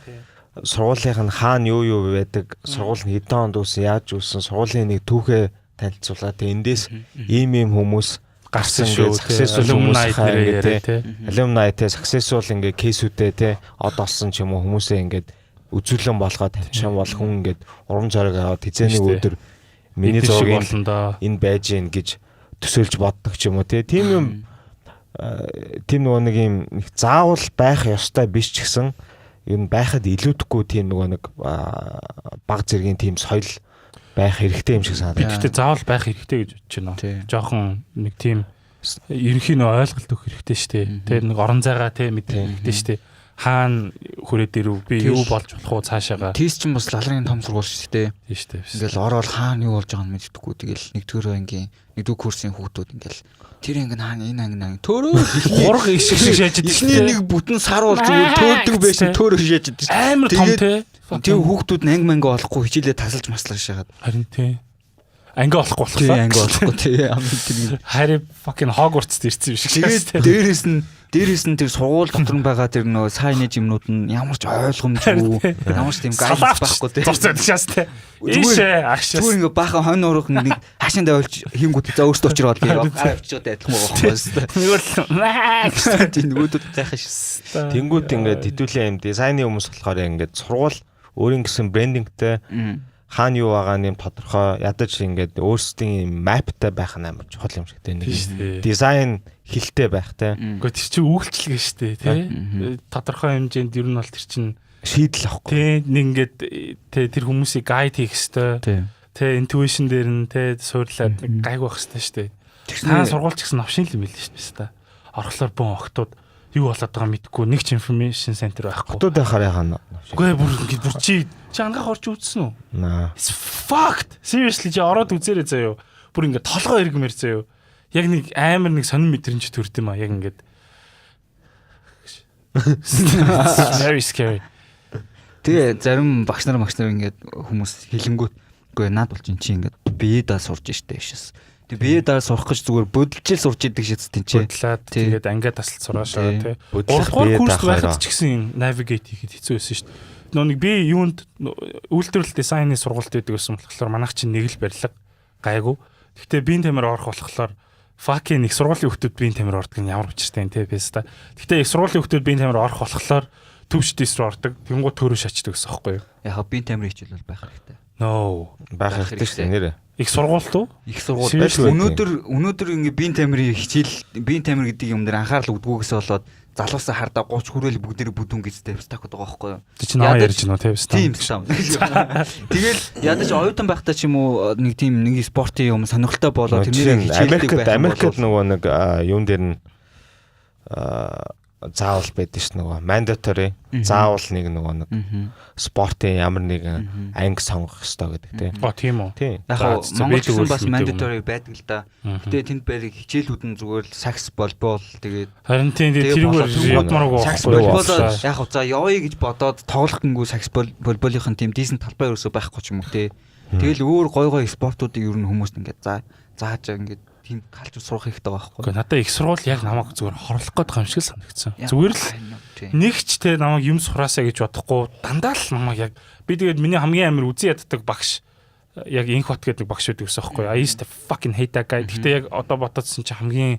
сургуулийнх нь хаана юу байдаг, сургууль нь хэдэн онд үүсэн, яаж үүсэн, сургуулийн нэг түүхээ танилцуулаад эндээс ийм хүмүүс гарсан шүү. Successful хүмүүс хайраа alumni те successful ингээ кейсүүдээ те од олсон ч юм уу хүмүүсээ ингээд үзүүлэн болгоод тавьчихсан бол хүн ингээд урам зориг аваад хизээний өдөр миний зургийг болондоо энэ байж гин гэж төсөөлж боддог ч юм уу тийм юм тийм нэг юм заавал байх ёстой биш ч гэсэн ер нь байхад илүүдэхгүй тийм нэг баг зэргийн тийм соёл байх хэрэгтэй юм шиг санагдав. Гэхдээ заавал байх хэрэгтэй гэж бодож байна. Жохон нэг тийм ерөнхийн ойлголт өгөх хэрэгтэй шүү дээ. Тэр нэг орон зайгаа мэдэх хэрэгтэй шүү дээ. Хаана хүрээд ирв би юу болж болох уу цаашаага. Тийс ч юм бас лалрын том сургууль шүү дээ. Тийм шүү дээ. Ингээл ороод хаана юу болж байгааг нь мэддэггүй. Тэгэл нэгдүгээр ангийн нэгдүгээр курсын хүүхдүүд ингээл тэр анги хаана энэ анги төөрөө гурав их шиг шаажид ихний нэг бүтэн сар бол зүгээр төөрдөг байсан төөрөө шаажид. Амар том те. Тэр хүүхдүүд нь анги манга болохгүй хичээлээ тасалж маслаж шагаад. Харин те. Анги болохгүй анги болохгүй те. Harry fucking Hogwarts ирсэн юм шиг. Тэгээд дээрээс нь тэр сургууль дотор нь байгаа тэр нөө сайн нэг юмнууд нь ямар ч ойлгомжгүй ямар ч тийм гайдс байхгүй те. Зурцаад шаас те. Ийшээ агшаас. Зүгээр ингээ баахан хонь уурах нэг хашаанд ойлж хийнгүүт за өөртөө очроод тэгээ авчиад адилхан байгаа байхгүй. Тийм нөгөөдөд гайхаш. Тэнгүүт ингээд хэдүүлээ юм дизайны хүмүүс болохоор ингээд сургууль өөрийн гэсэн брендингтэй хаана юу байгаа юм тодорхой ядаж ингээд өөрсдийн маптай байх нь амар чухал юм шиг те. Дизайн хилтэй байх те. Гэхдээ тэр чинь үйлчлэгээ шүү дээ тий. Тодорхой хэмжээнд ер нь бол тэр чинь шийдэл авахгүй. Тий нэг ингээд тэр хүмүүсийг гайд хийх хэвээр. Тий интуишн дээр нь тий суурлаад гайг байх хэвээр шүү дээ. Та сургуульч гэсэн навшин л юм билээ шүү дээ. Орхолоор бон огтуд юу болоод байгаа мэдгүй нэг ч информашн центр байхгүй. Огтуд байхаар яхаа. Үгүй бүр чи ангаах орж үзсэн үү? Наа. It's fucked. Seriously чи ороод үзээрэй заяа. Бүр ингээд толгой иргмэр заяа. Яг нэг амар нэг сонир мэдрэмж төрд юм аа. Яг ингээд very scary. Тэгээ зарим багш нар ингээд хүмүүс хилэнгүүт үгүй наад болж ин чи ингээд бие даа сурж штэ шээс. Тэг бие даа сурах гэж зүгээр бөдөлжил сурж идэг шээс тийм чи. Бодлаад тэгээд ангиа тасалж сураашаа тий. 3 дугаар курс байхад ч гэсэн navigate хийхэд хэцүү байсан штэ. Нэг би юунд үйлдвэрлэл дизайны сургалт байдаг гэсэн болохоор манайх чинь нэг л барилга гайгүй. Гэхдээ биеийн тамир орох болохоор fucking их сургуулийн хүмүүс биеийн тамир ордог нь ямар учиртай юм те бэс та. Гэхдээ их сургуулийн хүмүүс биеийн тамир орох болохоор төвч дэс рүү ордог. Тэнгуү төрөө шачдаг гэсэн байхгүй юу? Яг биеийн тамирын хичээл бол байх хэрэгтэй. No. Байх хэрэгтэй шүү нэрэ. Их сургууль туу? Их сургууль байж өнөөдөр ингээ биеийн тамирын хичээл биеийн тамир гэдэг юм дээр анхаарал өгдгөөс болоод залуусаа хардаа 30 хүрээл бүгдээрээ бүдүүн гэжтэй стак байгаа байхгүй юу? Тэг чи наваа ярьж байна те бэс та. Тийм шам. Тэгэл ядаж оюутан байхдаа ч юм уу нэг тийм нэг спортын юм сонирхолтой болоо тэрнээ хичээлдэг байх. Америкт нөгөө нэг юун дээр нь заавал байдаг ш нөгөө mandatory заавал нэг нөгөө нэг спортын ямар нэгэн анги сонгох хэрэгтэй гэдэг тийм. Тийм үү. Тийм. Яг Монголд бас mandatory байдаг л да. Гэтэ тэнд байдаг хичээлүүд нь зүгээр сакс болбол тэгээд харин тийм тэрүүгээр ядмараагүй болбол яг за явъя гэж бодоод тоглох гингүү сакс болболынх нь тийм дийсэн талбай ерөөсөө байхгүй ч юм уу те. Тэгэл өөр гой гой спортуудыг ер нь хүмүүст ингээд зааж ингээд тийм калчур сурах хэрэгтэй байгаа байхгүй. Гэхдээ надад их сургууль яг намайг зүгээр хорлох гээд байгаа юм шиг санагдсан. Зүгээр л нэг ч те намайг юм сураасаа гэж бодохгүй дандаа л намайг яг би тэгээд миний хамгийн амар үзэн яддаг багш яг инх бат гэдэг багш байдаг гэсэн байхгүй. I used to fucking hate that guy. Гэхдээ яг одоо бодоодсэн чи хамгийн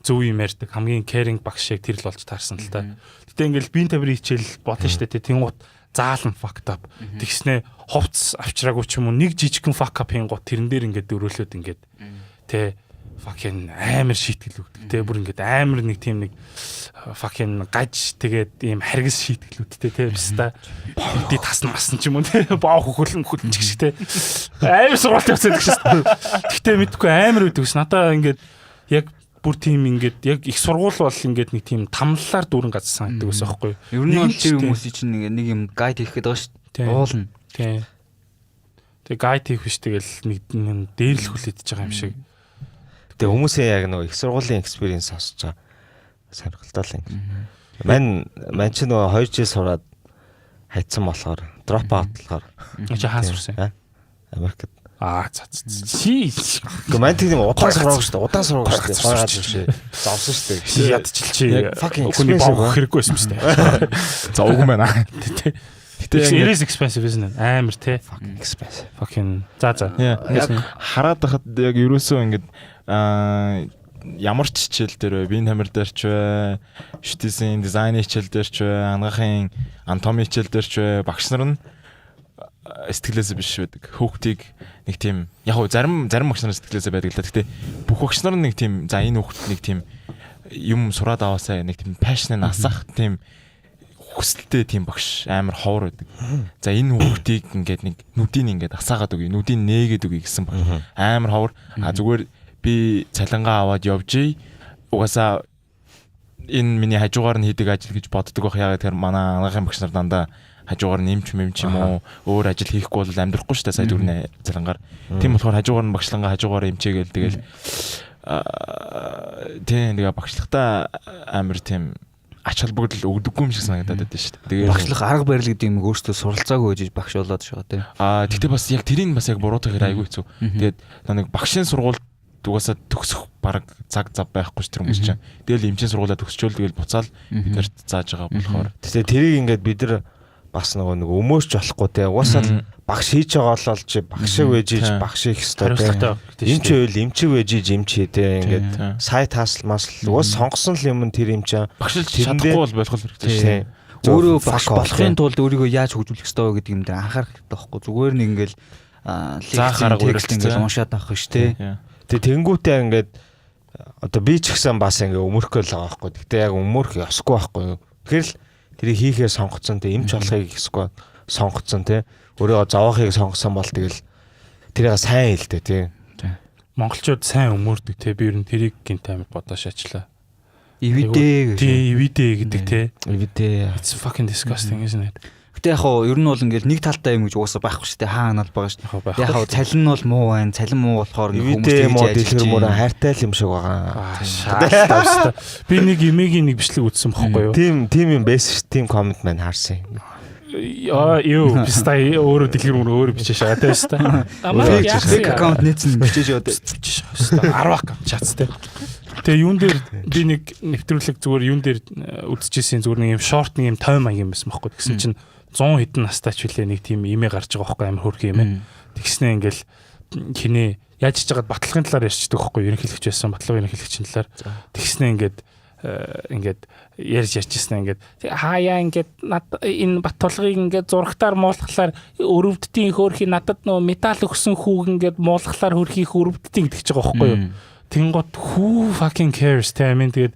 зөв юм ярьдаг, хамгийн caring багш шиг тэр л болж таарсан л та. Гэтэ ингээл биеийн тамирын хичээл болно штэ те тэнгуут заалан fucked up. Тэгснэ хувцс авчраагүй ч юм уу нэг жижигхэн fuck up хийнгуут тэрэн дээр ингээд дөрөөлөд ингээд те fucking амар шийтгэл өгдөг. Тэгээ бүр ингээд амар нэг тийм нэг fucking гаж тэгээд ийм харгас шийтгэлүүдтэй те бис та. Би тасна масан ч юм уу те боо хөхөлн ч гэх шиг те. Амар сургалт явцдаг шээ. Гэхдээ мэдгүй амар өгдөг ш. Надаа ингээд яг бүр тийм ингээд яг их сургууль бол ингээд нэг тийм тамлалаар дүүрэн газсан гэдэг байсан байхгүй юу? Ер нь бол тэр хүмүүсийн чинь нэг юм гайд хийх гээд байгаа шүү. Уулна. Тийм. Тэгээ гайд хийх биш тэгэл нэг дээрлэх хүлээдэж байгаа юм шиг. Тэгээ хүмүүсийн яг нөгөө их сургуулийн experience сонсож байгаа сонирхолтой л юм. Мань ч нөгөө 2 жил сураад хайцсан болохоор drop out болохоор. Чи хаан сурсан? Америкт. Чи. Мань тийм удаан сурах шүү дээ. Удаан сурах шүү дээ. Гойгаад шүү. Завсан шүү дээ. Чи ядчил чи. Хүний баах хэрэггүй байсан шүү дээ. За уг мэн. It is expensive isn't it? Амар те. Fucking expensive. Fucking за. Яг хараад байхад яг ерөөсөө ингээд ямар ч хичээл дээр вэ? Биеийн тамир дээр ч вэ? Шүтээсийн дизайны хичээл дээр ч вэ? Ангаахын анатоми хичээл дээр ч вэ? Багш нар нь сэтгэлээсээ биш байдаг. Хүүхдийг нэг тийм яг хөө зарим багш нарын сэтгэлээсээ байдаг л да. Гэхдээ бүх багш нар нэг тийм за энэ хүүхд нэг тийм юм сураад аваасаа нэг тийм пашн насах тийм хүсэлтэй тийм багш амар ховор байдаг. За энэ хүүхдийг ингээд нэг нүдийг ингээд асаагаад өгье, нүдийг нээгээд өгье гэсэн багш амар ховор. Зүгээр би цалингаа аваад явжээ. Угаасаа энэ миний хажуугаар нь хийдэг ажил гэж боддог байх. Яагаад тэгэхээр манай анагаахын багш нар дандаа хажуугаар нь эмч юм уу өөр ажил хийхгүй бол амьдрахгүй шүү дээ сая түрний цалингаар. Тийм болохоор хажуугаар нь багшлангаа хажуугаар эмчээгээл тэгэл тийм нэг багшлагтаа амар тийм ач холбогдол өгдөггүй юм шиг санагдаад байдаг шүү дээ. Тэгээд багшлах арга барил гэдэг юм өөртөө суралцаагүй гэж багш болоод шгаа тийм. Тэгтээ бас яг тэрийг бас яг буруутахаар айгүй хэцүү. Тэгээд нэг багшийн сургуульд угаасаа төгсөх баг цаг зав байхгүй ч тэр хүмүүс чинь. Тэгэл эмчийн сургуулаа төгсчөөл тэгэл буцаал бидэрт зааж байгаа болохоор. Тэгээ тэрийг ингээд бид нар бас нэг өмөөч болохгүй те. Угаасаа багш хийж байгаа болол чи багшиг вэж ийж багш хийх ёстой те. Эмч байвал эмчиг вэж ийж эмч хий те. Ингээд сайт хаасл масл угаас сонгосон л юм тэр юм чаа. Багшилж чадахгүй бол болох хэрэгтэй шээ. Өөрөө багш болохын тулд өөрийгөө яаж хөгжүүлэх ёстой вэ гэдэг юм дээр анхаарах хэрэгтэй байхгүй. Зүгээр нэг ингээл текст ингээл уншаад авах ш те. Тэгээ тэнгүүтээ ингээд одоо би ч гэсэн бас ингээд өмөрхөө л байгаа байхгүй. Гэтэ яг өмөрх ёсгүй байхгүй юу. Тэгэхээр л тэрийг хийхээ сонгоцсон те эмч болохыг эсвэл сонгоцсон те өөрийгөө зовоохыг сонгосон бол тэгэл тэрийг сайн хэлдэ те. Монголчууд сайн өмөрдөг те би ер нь тэрийг гинт амар бодож ачлаа. Ивидэ гэдэг те. Ивидэ. It's fucking disgusting isn't it? Гэтэ яг хоо ер нь бол ингээл нэг талтай юм гэж уусаа байхгүй шүү дээ. Хаана бол байгаа шүү. Яг хоо цалин нь бол муу байна. Цалин муу болохоор хүмүүс хийж ажиллаж мөрөө хайртай юм шиг байгаа. Шаардлагатай. Би нэг имигийн нэг бичлэг үзсэн бохгүй юу? Тим юм байсан шүү. Тим комент маань харсан. Юу бистай өөрөө дэлгэр мөр өөрөө бичиж байгаа тааштай. Фейк аккаунт нээсэн бичиж яваад 10 аккаунт чацтай. Тэгээ юун дээр би нэг нэвтрүүлэг зүгээр юун дээр үзчихсэн зүгээр нэг юм шорт нэг юм 50 маяг юм байсан байхгүй. Тэгсэн чинь 100 хэдэн настайч үлээ нэг тийм имээ гарч байгаа байхгүй амар хөрх юм ээ. Тэгснэ ингээл хинээ яаж хийж байгаад батлагын талаар ярьчдаг байхгүй ерөнхийлөгч байсан батлагын ерөнхийлөгчийн талаар. Тэгснэ ингээд ярьж ярьжсэн ингээд хаяа ингээд энэ батлагыг ингээд зурагтаар муулахлаар өрөвддгийн хөөрхий надад нөө медаль өгсөн хүүг ингээд муулахлаар хөрхийх өрөвддгийн гэдэг ч байгаа байхгүй юу. Тэнгот who fucking cares те амин тэгээд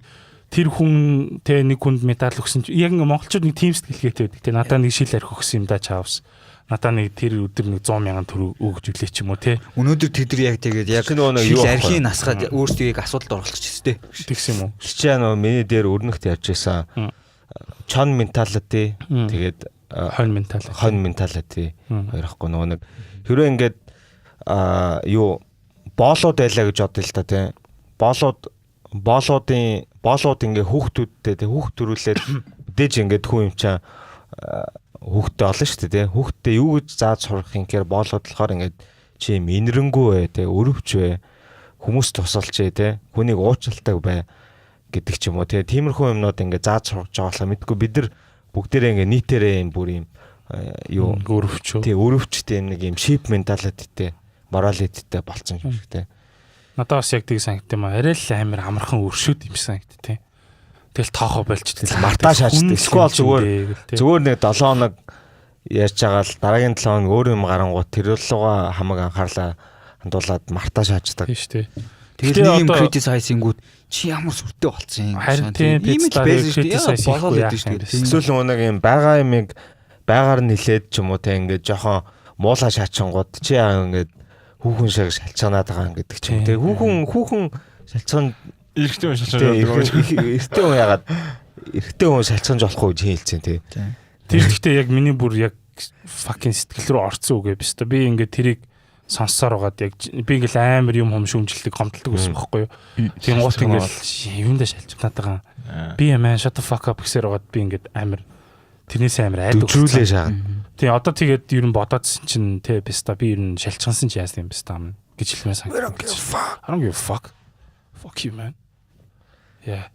тэр хүн те нэг хүнд медаль өгсөн яг монголчууд нэг team сэтгэлгээтэй байдаг те надаа нэг шил арх өгсөн юм да чаавс надаа нэг тэр өдөр нэг 100,000 төгрөг өгж үлээ ч юм уу те өнөөдөр тэд яг тэгээд яг юу архийн насгаад өөрсдөө яг асуудалд оролцчихжээ те тэгс юм уу хичээ нөө миний дээр өрнөхт ярьж байсан чон менталити тэгээд хонь менталити хоёрхгүй нөгөө нэг хэрвээ ингээд юу боолууд байлаа гэж бодъё л та тий боолууд ингээ хүүхдүүдтэй тий хүүхд төрүүлээд мэдээж ингээ хүн юм чаа хүүхдтэй олон шүү дээ тий хүүхдтэй юу гэж зааж сурах юм гэхээр боолууд болохоор ингээ чи юм инэрэнгүү бай тий өрөвч бай хүмүүс тусалж тий хүнийг уучлалтай бай гэдэг ч юм уу тий тиймэрхүү юмнууд ингээ зааж сурах жаалаа мэдгүй бид нар бүгдээрээ ингээ нийтээрээ юм бүр юм юу өрөвч тий өрөвчтэй нэг юм шип менталитеттэй моралитеттэй болцсон юм шиг тий надад бас яг тийг санагд юм аа арай л амар амархан өршөөд юм шиг санагд тий тэгэл тоохоо болчихсон мартаа шаачдаг эсвэл зүгээр нэг 7 хоног ярьж байгаа л дараагийн 7 хоног өөр юм гарангуут тэр руугаа хамаг анхаарлаа хандуулаад мартаа шаачдаг тий шүү дээ тэгэл нэг юм критисайзингүүд чи ямар сүртэй болцсон юм харин тийм критисайз болоод байдаг шүү дээ эсвэл нэг юм байгаа юмыг байгаар нь хилээд ч юм уу те ингээд жоохон муулаа шаачингууд чи яа ингээд хүүхэн шиг шалчганаад байгаа гэдэг ч юм те хүүхэн шалчган эрэгтэй хүн шалчганж болохгүй гэж хэлсэн те тэр ихтэй яг миний бүр яг fucking сэтгэл рүү орцсон үгээ биш та би ингээд тэрийг сонссоор байгаад яг би ингээл амар юм хомшөмжилдэг гомдолдог байсан байхгүй юу тийм гот ингээл юундаа шалчганаад байгаа би man shut the fuck up гэсээр байгаад би ингээд амар тэрнээс амар айдаг зүрүүлээ шаагаад тий одоо тэгээд ер нь бодоодсэн чинь те биш та би ер нь шалчгансан чи яасан юм биш та гэж хэлмээр санагдав. I don't give a fuck. Fuck you man. Yeah.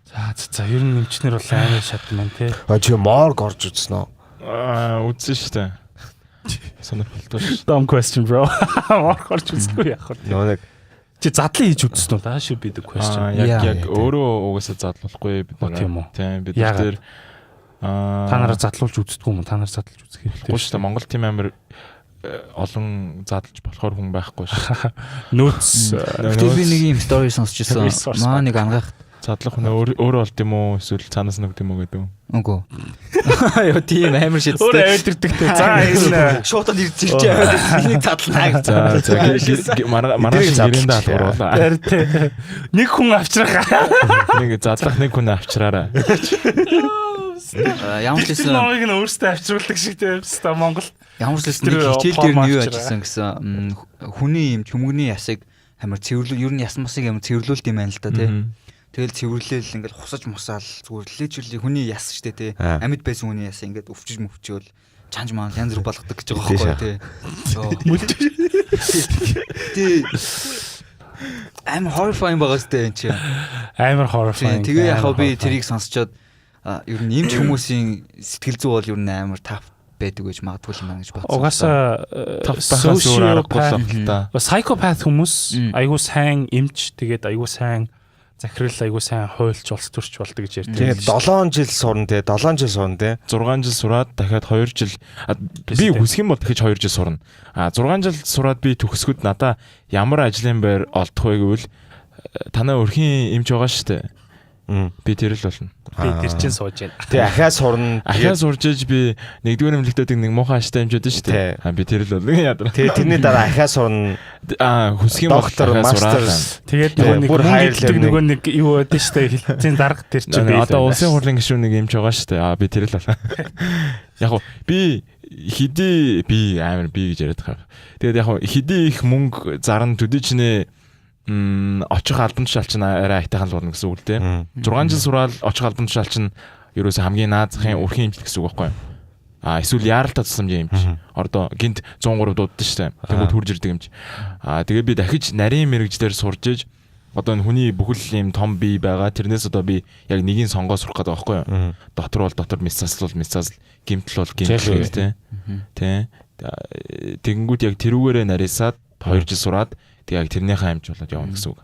За ер нь нэмчнэр бол амар шатман те. Чи морг орж үзсэн үү? Үзсэн шүү дээ. Сонирхолтой шүү. Dumb question bro. Морг орж үзсгүй яах вэ? Нөө нэг чи задлан хийж үзсэн үү? That should be the question. Яг өөрөө угаасаа задлуулахгүй бид нар. Тийм бид нар Та нараа задлуулж үздэг юм уу? Та нар задлуулж үзэх хэрэгтэй. Гоо шүү дээ. Монгол тийм амар олон задлж болохоор хүн байхгүй шүү. Нөөц Тэгтээ би нэг юм стори сонсчихсан. Маа нэг ангаах задлах хүн өөрөө болд юм уу? Эсвэл цаанаас нүгд юм уу гэдэг. үгүй. Яа тийм амар шийдсэн. өөрөө авдирдагтэй. За энэ шуудад ирж аваад нэг задлаа. За манай гэрээндээ алгууруулаа. нэг хүн авчрах. Нэг задлах нэг хүн авчраараа. Ямар ч гэсэн намайг нь өөртөө авчруулдаг шиг тийм Монгол. Ямар ч гэсэн нэг хичээл дээр нь юу ажилласан гэсэн хүний юм чүмгний ясыг амар цэвэрлүү ер нь яс масыг амар цэвэрлүүлт юм байна л да тий. Тэгэл цэвэрлээл ингээл хусаж мусаал зүгээр лечүрли хүний яс штэ тий. Амьд байсан хүний яс ингээд өвчж мөвчөөл чанж маань янз бүр болгодог гэж байгаа байхгүй тий. Амар horrifying байгаас тий энэ чинь. Амар horrifying. Тэгээ яг би тэрийг сонсчоод ер нь эмч хүмүүсийн сэтгэл зүй бол ер нь амар тав байдаг гэж магадгүй юм байна гэж бодсон. Угаасаа тавтахаас өөр аргагүй л та. Psychopath хүмүүс айгуу сайн эмч тэгээд айгуу сайн захирал айгуу сайн хуйлч улс төрч болдог гэж ярьдаг. Тэгээд 7 жил сурна те 7 жил сурна те 6 жил сураад дахиад 2 жил би хүсэх юм бол дахиж 2 жил сурна. 6 жил сураад би төгсгөд надаа ямар ажлын байр олдох вэ гэвэл танаа өрхийн эмч байгаа шүү дээ. Би тэр л болно. Би тэр чинь сууж байна. Тэгээ ахаа сурна. Ахаа сурж иж би нэгдүгээр эмнэлэгтүүдийг нэг муухай аштай хэмжээд шүү дээ. Би тэр л болно. Ядраа. Тэгээ тэрний дараа ахаа сурна. Хүсэх юм бол доктор, мастер. Тэгээд нөгөө нөгөө нэг юу байдаг шүү дээ. Хилцээний дарга тэр чинь би. Одоо улсын хурлын гишүүнийг эмч байгаа шүү дээ. Би тэр л болно. Яг уу би хэдий би амар би гэж яриад байгаа. Тэгээд яг уу хэдий их мөнгө зарна төдий чинээ очих албан тушаалч нь арай айтайхан л болно гэсэн үг л дээ. 6 жил сураал очих албан тушаалч нь ерөөсөө хамгийн наад захын өрхийн эмч гэсэн үг байхгүй юу? Эсвэл яаралтай тусламжийн эмч. Одоо гинт 103 дууддаг шүү дээ. Тэнгүүд хурж ирдэг эмч. Тэгээ би дахиж нарийн мэрэгжлэр сурж иж одоо энэ хүний бүхэл юм том бие байгаа. Тэрнээс одоо би яг нэгийг сонгоо сурах гэдэг байхгүй юу? Дотор бол дотор мисцасл бол мисцасл, гимтэл бол гимтэл тий. Тэ. Тэгэнгүүт яг тэрүүгээрээ нарийсаад 2 жил сураад яг тэрнийхээ амж болоод явна гэсэн үг.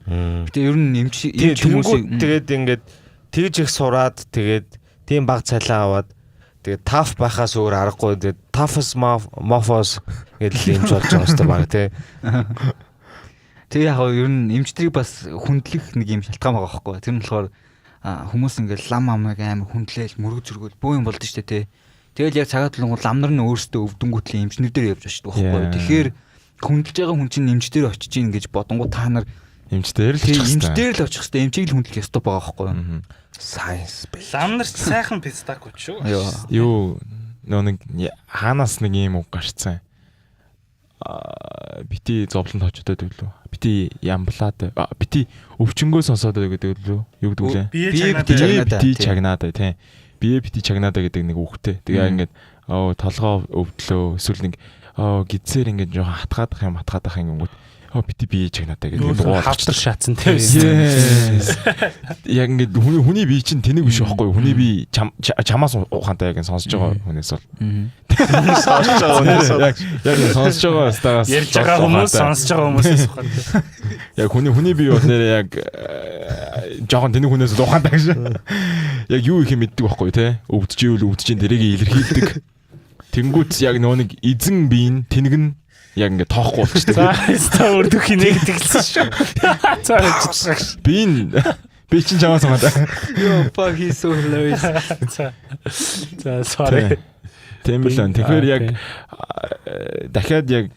Гэтэ ер нь эмч хүмүүсийг тэгээд ингээд тэгж их сураад тэгээд тийм баг цалиа аваад тэгээд таф байхаас өөр аргагүй тэгээд тафс мофос гэдэг эмч болж байгаа юм байна тий. Тэгээ яг ер нь эмчтрийг бас хүндлэх нэг юм шалтгаан байгаа байхгүй. Тэр нь болохоор хүмүүс ингээд лам амыг амар хүндлээл мөрөг зөргөөл бөө юм болд нь шүү дээ тий. Тэгэл яг цагаат л лам нар нь өөрсдөө өвдөнгүүтлийн эмчнэр дээр явж байгаа шүү дээ байхгүй. Тэгэхээр хүндэлж байгаа хүн чинь эмч дээр очиж ийн гэж бодонгууд та нар эмч дээр л очих хэрэгтэй. Эмч дээр л очих хэрэгтэй. Эмчийг л хүндлэх ёстой байгаа байхгүй юу? Сайенс. Лам нар ч сайхан пистак шүү. Юу нэг хаанаас нэг юм үг гарцсан. Бити зовлонд очоод байлгүй. Бити ямблаад. Бити өвчнгөө сонсоод байдаг лөө. Юу гэдэг лээ? Бити чагнаад тий. Бити чагнаад гэдэг нэг үгтэй. Тэгээ ингээд толгоо өвдлөө эсвэл нэг гидсээр ингээд жоохон хатгаадах юм гингүүд бити бие чагнаатай гэдэг хавтар шаацсан тийм. Яг ингээд хүний бие чинь тэнэг биш байхгүй юу? Хүний бие чамаас ухаантай яг сонсож байгаа хүнээс бол. Сонсож байгаа хүнээс яг сонсож байгаа стагаас ярьж байгаа хүмүүс сонсож байгаа хүмүүсээс ухаантай. Яг хүний бие бол нэр яг жоохон тэнэг хүнээс ухаантай гэж. Яг юу их юм мэддэг байхгүй юу те? Өвдөж тэрийг илэрхийлдэг. Тэнгүүт яг нөө нэг эзэн биеийн тэнэг нь яг ингээд тоохгүй болчихсон. За өрдөх нэг тэглсэн шүү. За би чинь чамаас хамаатай. Yo fuck he's so hilarious. За sorry. Тэмэлэн. Тэгэхээр яг дахиад яг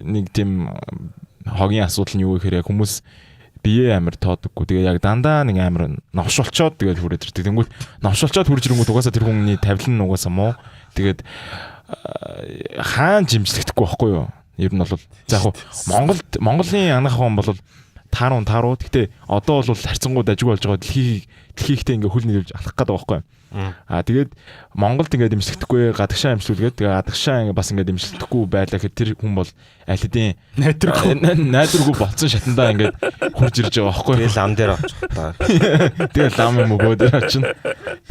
нэг тийм хогийн асуудал нь юу гэхээр яг хүмүүс бие амар тоодоггүй. Тэгээ яг дандаа нэг амар новшолчоод тэгээд хүрээд ирдэг. Тэнгүүт новшолчоод хүрж ирэнгүүт угаасаа тэр хүний тавилан нь угаасаа муу. Тэгээд хаан жимжлэхдэггүй байхгүй юу? Ер нь бол за яг Монголын анх хүн бол тааруу. Гэтэ одоо бол харьцангуй дажгүй болж байгаа дэлхийгтээ ингээ хөл нэрвж алах гэдэг байхгүй юу? Тэгээд Монголд ингээ дэмжлэхдэггүй гадагшаа имжлүүлгээд тэгээ гадагшаа ингээ бас ингээ дэмжлэхдэггүй байлаа гэхэд тэр хүн бол аль хэдийн найдваргүй болцсон шатандаа ингээ хурж ирж байгаа байхгүй юу? Тэгээ лам дээр очих та. Тэгээ лам юм өгөө дээр очино.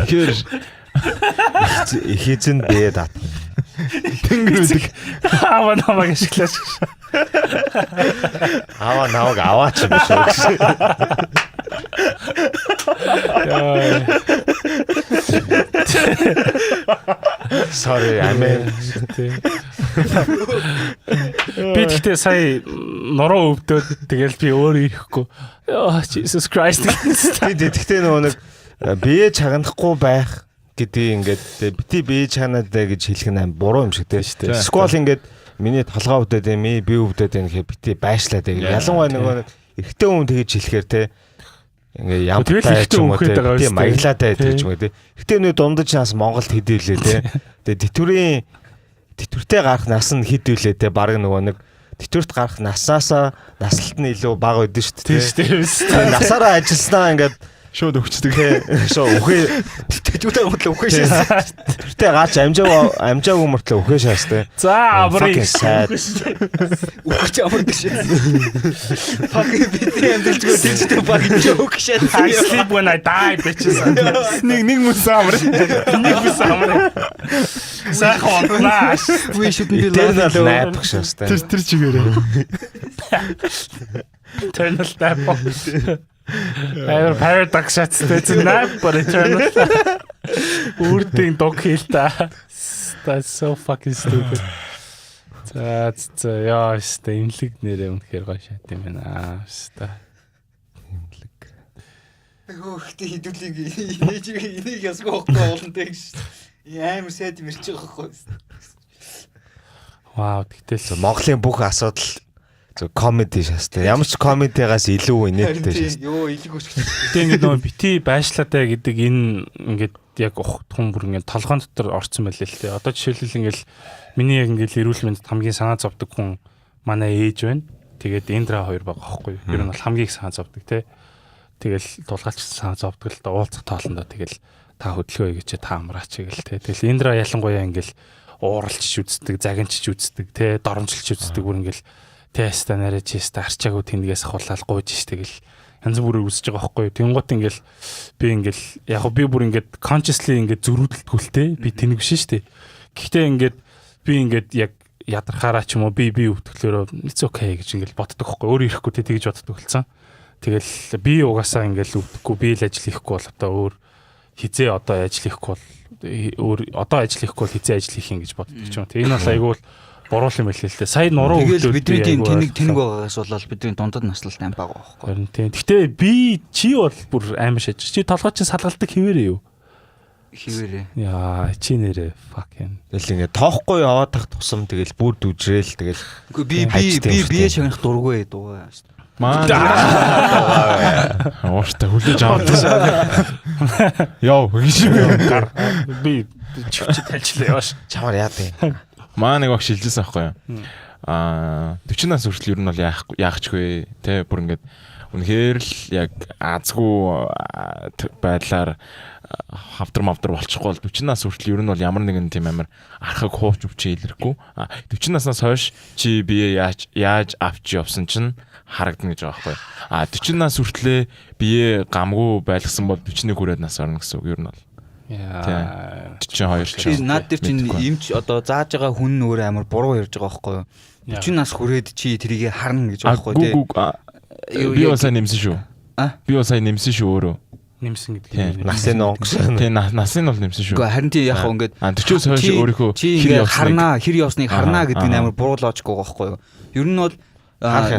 Тэгэхээр хизэн бие дат. Тэнгэрүүдэг аваа намайг ашиглаж. Аваа наваг аваач юм шүү гэсэн. Sorry, амин. Би тэгтээ сая нуруу өвдөөд тэгэл би өөр ирэхгүй. Jesus Christ. Тэгтээ нөгөө нэг бие чагнахгүй байх гэдгийг ингээд бити бие чагнаад гэж хэлэх нь аим буруу юм шиг тийм шүү дээ. Сквал ингээд миний толгой өвдөд юм би өвдөд юм гэхэд бити байшлаад яг ялангуяа нөгөө эрэгтэй хүн тэгэж хэлэхээр те ингээ ямтай ч юм уу те маяглаатай гэдэг ч юм уу те эрэгтэй хүний дундаж нас Монголд хэдүүлээ те тэгээ тэтгэвртэй гарах нас нь хэдүүлээ те баг нөгөө нэг тэтгэврт гарах насаасаа наслалт нь илүү бага байдэн шүү дээ те насаараа ажилласнаа ингээд шууд өгчдөг те шоо үхээ тэтгэвртэй мөртлөө үхээ шээс тэртээ гаач амжаагүй мөртлөө үхээ шээс те за аврыг үхэж амардаг шээс Fucking бидний амжилтгүй тэнцтэй баг joke shit. I sleep when I die bitches. нэг мөс амар Сайхан флаш. We shouldn't be laughing. найдах шээс те Тэр чигээрээ. Eternal nap. Амар paradox шаттай нап but eternal. Үрдийн дог хийлта. That's so fucking stupid. За яа штэ имлэг нэрээ үнэхээр гоё шат юм байна штэ. имлэг. Хөөхтэй хідүүлийг энийг ясгүй байхгүй болонтэй гэж. Амар сайд мэрч байгаа байхгүй. Вау тэгтэл Монголын бүх асуудал комеди шаастай. Ямар ч комедигаас илүү инээдтэй шаастай. Йоо илэг өсгч. Гэтэ ингээд нөгөө бити байшлаатай гэдэг энэ ингээд яг ухтхан бүр ингээд толгоон дотор орцсон байлээ л те. Одоо жишээлбэл ингээд миний яг ингээд эрүүл мэндэд хамгийн санаа зовдөг хүн манай ээж байна. Тэгээд Индра хоёр байгаа байхгүй юу? Ер нь бол хамгийн их санаа зовдөг те. Тэгэл дулгаалч санаа зовдөг л да уулзах тоолондоо тэгэл та хөдөлгөөе гэж та амраач гэл те. Тэгэл Индра ялангуяа ингээд ууралч үздэг, загинчж үздэг те, доромжилж үздэг бүр ингээд теста нарай чиста арчаагүй тэндгээс ахуулаад гуйж штэ гэл янз бүрээр үсэж байгаа байхгүй юу. Тэнгуут ингээл би ингээл яг би бүр ингээд consciously ингээд зөрүүдэлтгүүлтэй би тэнэг биш штэ. Гэхдээ ингээд би ингээд яг ядархаараа ч юм уу би өвтгөлөөрөө it's okay гэж ингээл боддог байхгүй өөр ирэхгүй те тэгж боддог болсон. Тэгэл би угаасаа ингээл өвдөхгүй би л ажил хийхгүй бол одоо өөр хизээ одоо ажил хийхгүй бол өөр одоо ажил хийхгүй бол хизээ ажил хийх юм гэж боддог ч юм. Тэг энэ бол айгүй буруу юм хэлээ л дээ. Сая нуруу өвдөл бидний тэнэг байгаагаас болол бидний дундад наслалт аим бага байхгүй. Харин тийм. Гэхдээ би чи бол бүр амар шаж. Чи толгой чи салгалдаг хിവэрээ юу? Хിവэрээ. Яа, чи нэрээ fucking. Тэгэл ингээ тоохгүй яваад тах тусам тэгэл бүр дүжрээл тэгэл. Үгүй би бие шагнах дургүй дуугаа шүү дээ. Маа. Ууштай хүлээж аваад. Яв гэж гар. Би чивч талчлаа яаш. Чамаар яа бэ? Маа нэг багш шилжсэн байхгүй юу? 40 нас хүртэл ер нь бол яахчгүй те бүр ингээд үнэхээр л яг азгүй байдлаар хавдар болчихгүй бол 40 нас хүртэл ер нь бол ямар нэгэн тийм амар архаг хууч өвчөө илэрхгүй 40 наснаас хойш чи бие яаж авч явсан чинь харагдана гэж байгаа байхгүй 40 нас хүртлээ бие гамгүй байлгсан бол 41 хүрээд нас орно гэсэн үг ер нь бол яа 42 ч наад дээр чинь эмч одоо зааж байгаа хүн өөр амар буруу ярьж байгаа байхгүй юу 40 нас хүрээд чи тэрийг харна гэж байхгүй тий би бол сайн нэмсэн шүү би бол сайн нэмсэн шүү өөрөө нэмсэн гэдэг. Насын онгосон. Тий, насын бол нэмсэн шүү. Гэхдээ харин тий яг ингээд 40-с хойш өөрийнхөө хэр явсныг харнаа гэдэг нь амар буруу логик байгаа байхгүй юу. Ер нь бол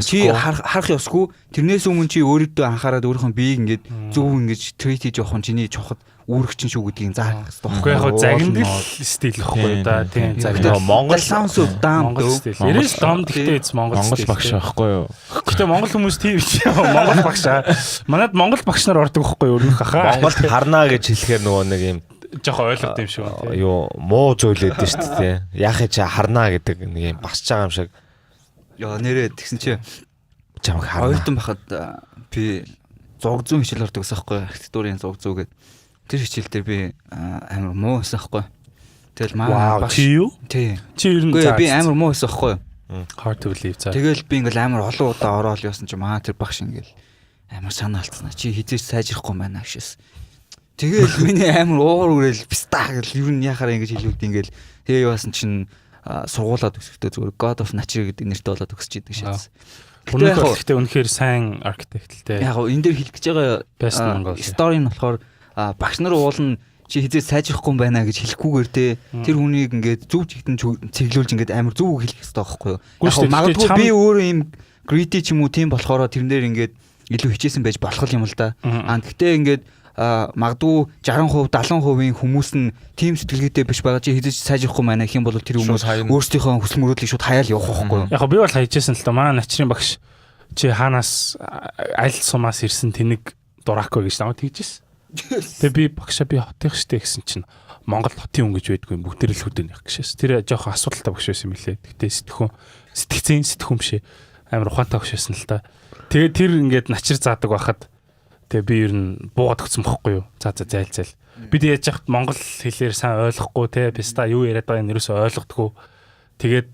чи харах ёсгүй. Тэрнээс өмнө чи өөрөөдөө анхаарал өөрийнхөө биеийг ингээд зөв ингэж трейт хийж явах нь чиний чухал үүрэгчин шүү гэдгийг заах хэрэгтэй. Үгүй яг загиндал стил ихгүй да. Тийм загиндал Монгол sounds of dumb стил. Ерөөс дом гэхдээ Монгол багш байхгүй юу. Гэхдээ Монгол хүмүүс тийм ч Монгол багш аа. Манайд Монгол багш нар ордог байхгүй юу өөрнөх хаа. Монголд харнаа гэж хэлэхээр нөгөө нэг юм жоохон ойлгох юм шиг байна. Юу муу зүйл өгдөө шүү дээ. Яахыг чи харнаа гэдэг нэг юм басж байгаа юм шиг. Яа нэрээ тэгсэн чи чамд харнаа. Оюутан байхад би зураг зүүн хичээл ордог гэсэн байхгүй архитектурын зураг зүү гэдэг. Тэр хичээл дээр би амар муу байсан байхгүй. Тэгэл маа чи юу? Тий. Чи ер нь би амар муу байсан байхгүй. Hard to believe цаа. Тэгэл би ингээл амар олон удаа ороод явсан чи маа тэр багш ингээл амар санаа алдсан. Чи хизээч сайжрахгүй байна гэшээс. Тэгэл миний амар уур үрэл писта гэл ер нь яхаар ингэж хэлүүд ингээл тэгээ яваасан чинь сургуулаад өсөхдөө зүгээр God of Nature гэдэг нэртэй болоод өсөж идэг шээс. Гэхдээ үнэхээр сайн архитект л те. Яг энэ дээр хэлэх гэж байгаа Best Mongol story нь болохоор багш нар уулна чи хизээ сайжрахгүй юм байна гэж хэлэхгүйгээр те тэр хүнийг ингээд зөв жигтэн цэглүүлж ингээд амар зөв хэлэх хэрэгтэй байхгүй юу. Яг магадгүй би өөрөө юм greedy ч юм уу тийм болохоор тэрнээр ингээд илүү хичээсэн байж болох юм л да. Гэхдээ ингээд магадгүй 60% 70% хүмүүс нь тийм сэтгэлгээтэй биш байгаа чи хизээ сайжрахгүй байна гэх юм бол тэр хүмүүс өөрсдийнхөө хүсэл мөрөөдлийг шууд хаяал явах байхгүй юу. Яг би бол хайжсэн л да. Манай начрын багш чи хаанаас аль сумаас ирсэн тэнэг дурак вэ гэж намайг тэгжсэн. Тэгээ би багшаа би хотынх штэ гэсэн чинь Монгол хотын хүн гэж байдгүй бүгд л хөдөө нэх гэшээс. Тэр жоохон асуудалтай багш байсан юм лээ. Гэтэ сэтгхүүн бишээ. Амар ухаантай багш байсан л та. Тэгээ тэр ингээд начир заадаг байхад тэгээ би ер нь буугаад өгсөн бохгүй юу. Зайл. Бид яаж яхад монгол хэлээр сайн ойлгохгүй те писта юу яриад байгааг нэрөөсөө ойлгодгүй. Тэгээд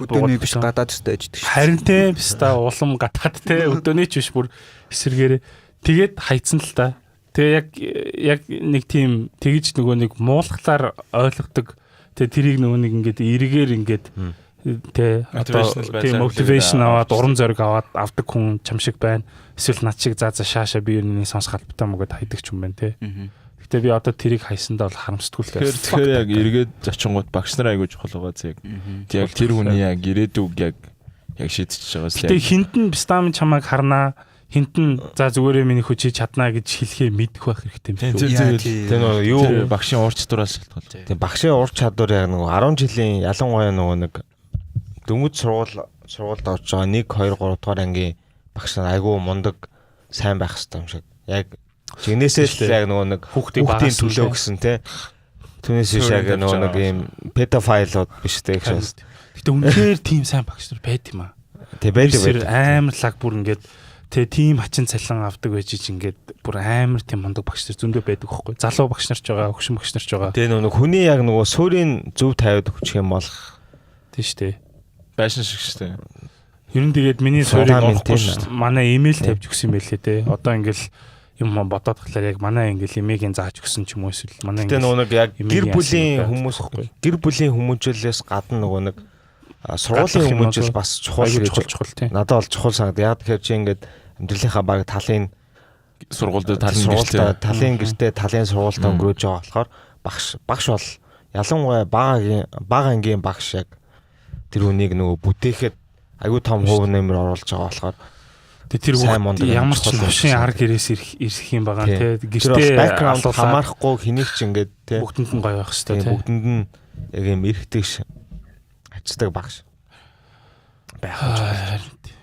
өдөөний биш гадаад өстэй аждаг шүү. Харин те писта улам гадаад те өдөөний ч биш бүр эсэргээрээ тэгээд хайцсан л та. Тэгээ яг нэг тийм тэгж нөгөө нэг муулахлаар ойлгодог. Тэгээ тэрийг нөгөө нэг ингээд эргээр ингээд тэ мотивашн аваад уран зориг аваад авдаг хүн чам шиг байна. Эсвэл над шиг заа шааша би юу нэг сонсох албатай мөгөд хайдаг ч юм байна те. Гэтэ би одоо тэрийг хайсандаа бол харамсдаггүй л байна. Тэгэхээр яг эргээд зочингууд багш нар айгуу чухал байгаа зэрэг. Яг тэр хүний яг ирээдүг яг шийдчихэж байгаа юм. Гэтэ хинтэн бистам чамайг харнаа хинтэн за зүгээрээ миний хүчий чаднаа гэж хэлхээ мэдэх байх хэрэгтэй юм шүү. Тэр нөгөө юу багшийн ур чадвараас шалтгаалж. Тийм багшийн ур чадвар яг нөгөө 10 жилийн ялангуяа нөгөө нэг дөнгөж сургуульд орж байгаа 1 2 3 дугаар ангийн багш нар айгүй мундаг сайн байх хэрэгтэй юм шиг. Яг жигнэсээ л яг нөгөө нэг хүүхдийн төлөө гэсэн те. Түүнээс яг нөгөө нэг юм педофайлууд биш те гэж. Гэтэ үнэхээр тийм сайн багш нар байд юм аа. Тэг байдаг. Амар лаг бүр ингээд тэ тийм хачин цалин авдаг байж ич ингээд бүр амар тийм мундаг багш нар зөндөө байдаг байхгүй. Залуу багш нар ч байгаа, хөгшин багш нар ч байгаа. Тэгээ нөгөө хүний яг нөгөө суурийн зөв тавиад өгчих юм бол тийм штэ. Байшин шиг штэ. Ер нь тэгээд миний суурийг олохгүй штэ. Манай имэйл тавьж өгсөн юм байлээ те. Одоо ингээл юм бодоод тахлаар яг манай ингээл имэйгийн зааж өгсөн ч юм уу эсвэл манай ингээл нөгөө нэг яг гэр бүлийн хүмүүжлээс гадна нөгөө нэг сургуулийн хүмүүжил бас чухал тийм. Надад бол чухал санагд. Яг тэгэхээр чи ингээд амьдралынхаа баг талын сургуульд талын гэртээ талын сургуульд өнгөрөөж байгаа болохоор багш бол ялангуяа бага ангийн багш яг тэр үнийг нөгөө бүтээхэд аюу том хувь нэмэр оруулж байгаа болохоор тэр ямар ч новшин арга гэрээс ирэх юм байгаа те гэртээ бэкграунд хамаарахгүй хэнийг ч ингээд те бүгдэнд нь гоё байх хэрэгтэй те бүгдэнд нь яг юм эргэдэг ачдаг багш байх гэж.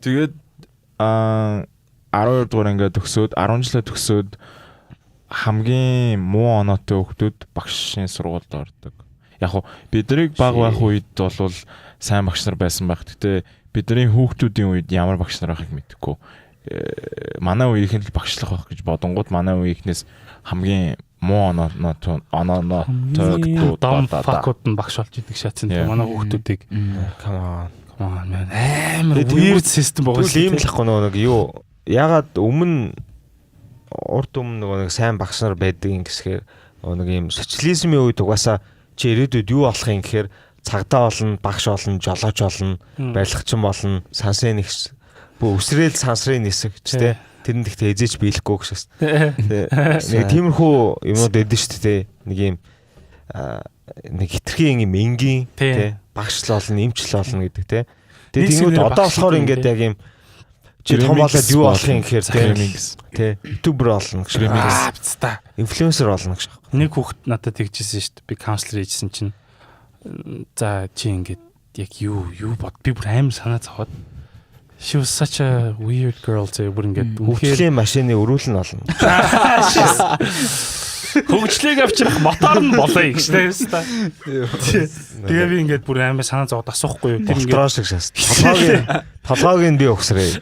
Тэгээд 12 дугаар ингээд төгсөөд 10 жилээ төгсөөд хамгийн муу оноотой хүмүүс багшийн сургуульд ордог. Яг хуу биднийг баг байх үед бол сайн багш нар байсан байх. Гэтэ бидний хүүхдүүдийн үед ямар багш нар байхыг мэдэхгүй. Манай үеийнхэн л багшлах байх гэж бодонгууд манай үеийнхнээс хамгийн муу оноотой факууд нь багш болж идэг шатсан. Манай хүүхдүүдийг come on man амар weird system байгаа. Тийм л ахгүй нэг юу ягаад урд өмнө нөгөө нэг сайн багш нар байдаг юм гэсгээр нэг юм социализмын үед угаасаа чи ирээдүйд юу болох юм гэхээр цагдаа болно, багш болно, жолооч болно, барилгачин болно, сансрын нэгс өсрөөл сансрын нисэг ч тий. Тэр нь тэгтээ эзэж биелэхгүй гэшээс. Нэг тиймэрхүү юмуд эдэн шүү дээ. Нэг юм нэг хитрхийн юм энгийн тий. Багшлал болно, эмчлэл болно гэдэг тий. Тэгээд тиймүүд одоо болохоор ингээд яг юм чи том болоод юу болох юм гэхээр тий. Ютубер болно гэж. Инфлюенсер болно гэж. Нэг хүүхэд надад тэгжсэн шүү дээ. Би каунслер хийжсэн чинь за чи ингээд яг юу бод би бүр аим санаа зовоод she was such a weird girl зэ бүр ингээд хөгжлийн машины өрүүлэн болно. Хөгжлийг авчрах мотор нь болоо гэжтэй юмста. Тэгээ би ингээд бүр аим санаа зовоод асуухгүй юу. Тэр ингээд шиг шээс. Толгойг нь би өгсрээ.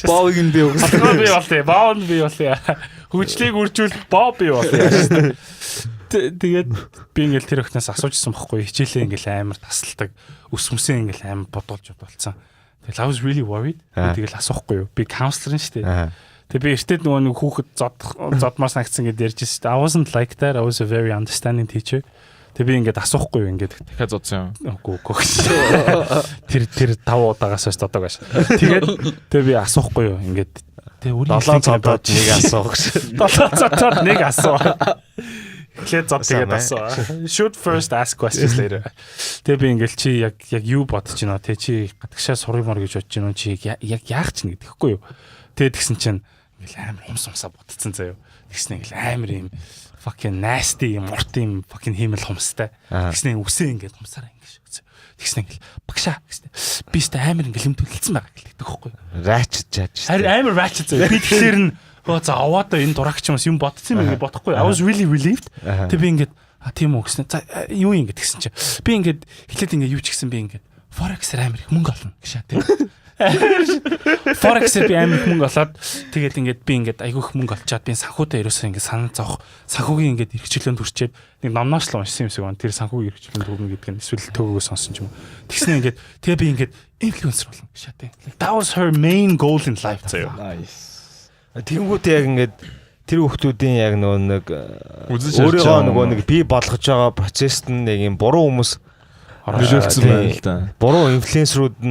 Боовыг нь би өгсрээ. Толгой би болъё. Боов нь би болъё. Хөгжлийг үржүүл боов би болъё. Тэгээд би ингээл тэр өхнөөс асуужсан бохгүй хичээлээ ингээл амар тасалдаг өсмөсөө ингээл амар бодуулж болцсон. Тэгэл I was really worried. Тэгэл асуухгүй юу. Би counselor шүү дээ. Тэгээ би эртээд нөгөө нэг хүүхэд зодмаас нагцсан гэдээ ярьж байсан шүү дээ. I wasn't like that. I was a very understanding teacher. Тэгээ би ингээд асуухгүй юу ингээд дахиад зодсон юм. Үгүй. Тэр 5 удаагаас хойш зодог байж. Тэгээд би асуухгүй юу ингээд Тэ өөрийн 7 цодод нэг асуух гэж. 7 цодод нэг асуу. Эхлээд зод тэгээд асуу. Should first ask questions later. Тэгээ би ингээл чи яг юу бодож байна те чи гадагшаа сурымаар гэж бодож байна чи яг яах чинь гэдэг хэвгүй юу. Тэгээд тэгсэн чинь ингээл амар хумсаа бодцсон заяа. Тэгснэ ингээл амар юм fucking nasty мурт юм fucking хиймэл хумстай. Тэгснэ үсээ ингээд хумсараа ингээд шигцээ. Тэгснэ ингээл багшаа гэснэ. Би ч амар ингээл юм төлөлдсөн байгаа гэдэг хэвгүй юу. Ratchet жааж. Харин амар ratchet заяа. Би тэгэхээр нь за аваадаа энэ дурагч юм бодсон юм ингээд бодохгүй. I was really relieved. Тэг би ингээд тийм үү гэсэн. За юу юм ингээд гэсэн чинь би ингээд эхлээд ингээд юу ч гэсэн би ингээд forex-ээр амар их мөнгө олно гэшаа тийм. Forex-ээр би амар их мөнгө олоод тэгээд ингээд би ингээд айгүйх мөнгө олчаад би санхуудаа ерөөсөө ингээд санаа зовох санхүүгийн ингээд эрхчлөөнд хүрчээд нэг номнооч л уншсан юмсэг байна. Тэр санхүүгийн эрхчлөөнд хүрнэ гэдэг нь эсвэл төөгөө сонсон ч юм уу. Тэгснэ ингээд тэгээ би ингээд инфлюенсер болно гэшаа тийм. That was her main goal in life заяа. Nice. Тэнгүүтээ яг ингээд тэр хүмүүсийн яг нэг өөрийнхөө нөгөө нэг бий болгож байгаа процессд нь нэг юм буруу хүмүүс нөлөөлсөн байна л да. Буруу инфлюенсерүүд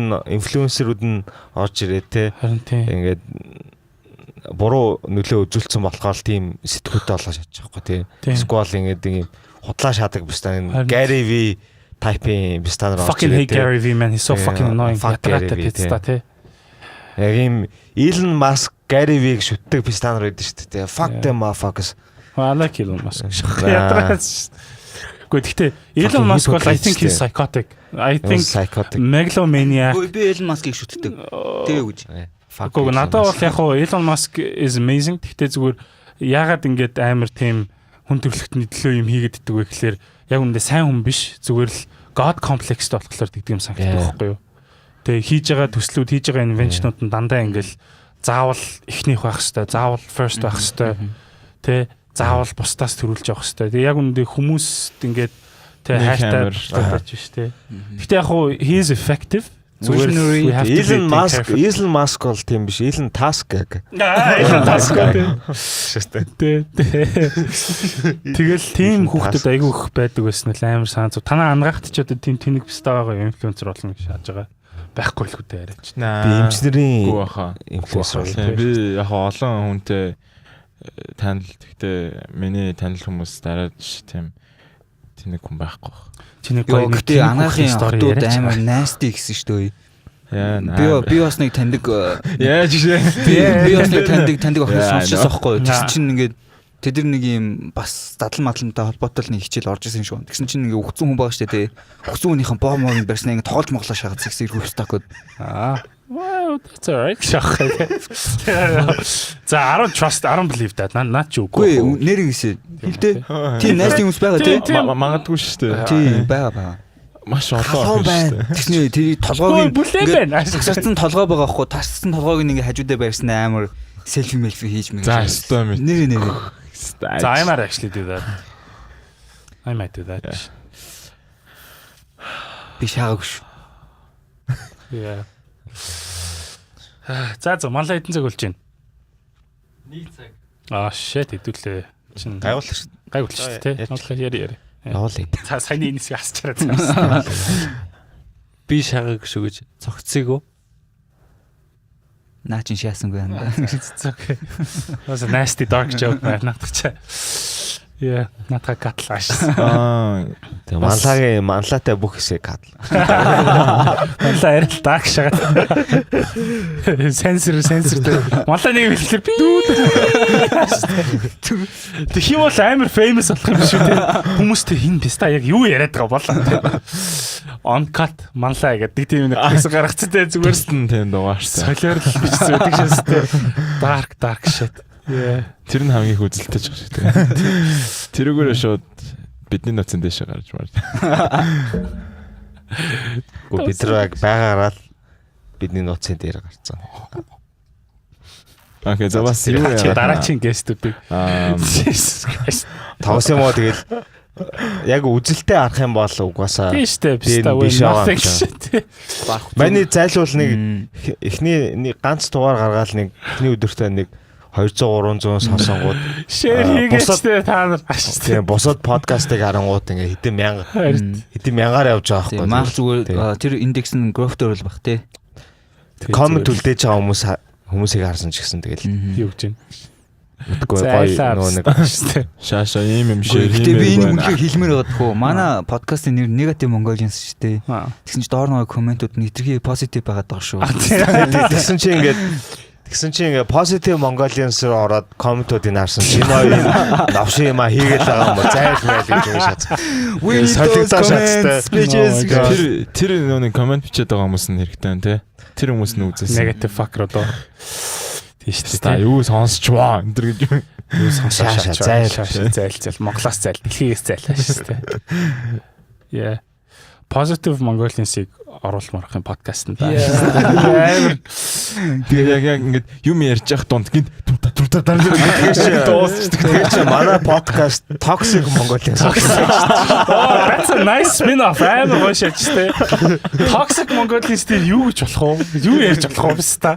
нь орж ирээ те. Харин тийм. Ингээд буруу нөлөө үзүүлсэн болохоор тийм сэтгүүтээ олгож чадчих واخгүй те. Эсвэл ингээд юм худлаа шаадаг бистан Gary V type-ийн бистанаар орж ирээ. Fucking hate Gary V man, he's so fucking annoying. Ятгатай пицта те. Яг юм Elon Musk Gary V-г шүтдэг бистанаар байдаг шүү дээ. Fuck them motherfuckers. I like Elon Musk. Ятгаас. Гэхдээ Elon Musk бол I think he's psychotic. I think megalomaniac. Би Elon Musk-ыг шүтдэг. Тэгээ үгүй. Гэхдээ надад бол яг хоо Elon Musk is amazing. Гэхдээ зүгээр яагаад ингэж амар тийм хүн төрөлхтний төлөө юм хийгээд иддэг вэ гэхээр яг үндэ сайн хүн биш. Зүгээр л God complex болохоор тэгдэг юм санагддаг байхгүй юу? Тэгээ хийж байгаа төслүүд, хийж байгаа invention-ууд нь дандаа ингээл заавал эхнийх байх хэвээр, заавал first байх хэвээр. Тэ заавал бусдаас төрүүлж явах хэвээр. Тэгээ яг үндэ хүмүүст ингээд тэ хайртай байж штэ. Гэтэ яг хуу he is effective. Elon Musk бол тийм биш. Elon Musk яг. Elon Musk. Тэгэл тийм хүүхдүүд айгүй их байдаг байсан л амар санаа. Танаа ангаахт ч одоо тийм тэнэг бистэ байгаа инфлюенсер болно гэж шааж байгаа. Байхгүй л хөтэй яриач. Би эмчнэрийн инфлюенсер бол. Би яг олон хүнтэй танил гэхдээ миний танил хүмүүс дараад тийм тэнэг хүн байхгүй. Чиний гоё гэдэг анаахын хотууд амар nasty гэсэн шүү дээ. Би бас нэг таньдаг яаж би бас нэг таньдаг охин сонсчихсон байхгүй. Тэгс чинь ингээд тэд нэг юм бас задлан матламтай холбоотой нэг хичээл орж исэн шүү. Тэгсэн чинь ингээ өгцөн хүн байгаа шүү дээ. Өгцөн хүнийхэн боо морыг барьснаа ингээ тоглож моглоо шахаад зэгсэр хөвстök гээд. Wow, that's all right. За 10 believe that. Наад ч үгүй. Нэр гисээ. Хилдэ. Тийм nasty хүмүүс байгаа тийм. Магадгүй шүү дээ. Тийм байгаа. Маш олон байна. Тэгснэ тэр толгойг тасцсан толгой байгаа хгүй. Тасцсан толгойг ингээ хажуудаа барьсан амар селфи хийж мэг. За өстой мэд. Нэр. So I might actually do that. I might do that. Би шаагаагүй шүү. Yeah. За манлаа хэдэн цаг болж байна? 1 цаг. Shit хэдүүлээ. Чин гайвуулах шүү. Гайвуулах шүү тий. Манлаа яри. Явуулъя. За саяны энэ хэсгийг асчаарай. Би шаагаагүй шүү гэж цогцсойгоо. Наа чин шаасангүй юм да. Okay. Was a nasty dark joke man. Натгачаа. Yeah, натга катлааш. Тэгээ манлаатай бүх хэсэг катл. Манлаа арил dark шагаад. Сенсор. Манлаа нэг хэллээ би. Тэг хим бол амар famous болох юм шүү дээ. Хүмүүстэй хин писта яг юу яриад байгаа болоо. On cut манлаа гэдэг тийм нэг хэсэг гаргацтай зүгээрс нь тийм дугаарсан. Солиор л биш зүйдэг шээстэй. Dark shit. Yeah. Тэр нь хамгийн хүзэлтэй ч шиг тийм. Тэрүүгээр шууд бидний ноцсон дэше гарч маар. Бид нэг байгаараа л бидний ноцсон дээр гарцсан. Окей, за бас юу яа. Дараагийн гестүүдийг. Тавс юм уу тэгэл яг үзэлтэй харах юм бол угаасаа биш дээ. Миний зайлуул нэг эхний ганц дугаар гаргаад нэг эхний өдөртөө нэг 200 300 сонсонгууд шеэр хийгээчтэй та нар тийм бусад подкастыг харангууд ингээ хэдэн мянгаар явж байгаа байхгүй. Мах зүгээр тэр индекс нь growth дээр л баг тий. Коммент үлдээж байгаа хүмүүс хүмүүсийг харсан ч гэсэн тэгэл юу гэж байна. мэдгүй гоё нөгөө нэг шаашаа ийм шээ. Гэтэ би энэ үнээр хэлмээр байгаа хөө. Манай подкастын нэр Negative Mongolians шүү дээ. Тэгсэн чи доор нөгөө комментууд нэтрхий позитив байгаад байгаа шүү. тэгсэн чи ингээд positive Mongolians руу ороод комментуудыг харсан. Шинэ хоёр навшин юм хийгээл байгаа юм уу? Зайлмайл гэж уншаад. Солигдоо шаттай. Тэр нөгөө коммент бичээд байгаа хүмүүс нь хэрэгтэй байна те. Тэр хүмүүс нь үзсэн. Negative fucker одоо тийш та юу сонсчваа энэ төр гэж юу сонсоо зайл Монголоос зайл дэлхийгээс зайлаа шүү дээ. Yeah. Positive Mongolians-ыг оруулмаар их подкастт та. Тэгээ яг ингээд юм ярьж явах дунд гинт тута дуусчих. Тэгээ чи манай подкаст Toxic Mongolians. That's a nice spin-off. Амар гоё шилжтэй. Toxic Mongolians дээр юу гэж болох вэ? Юу ярьж болох вэ та?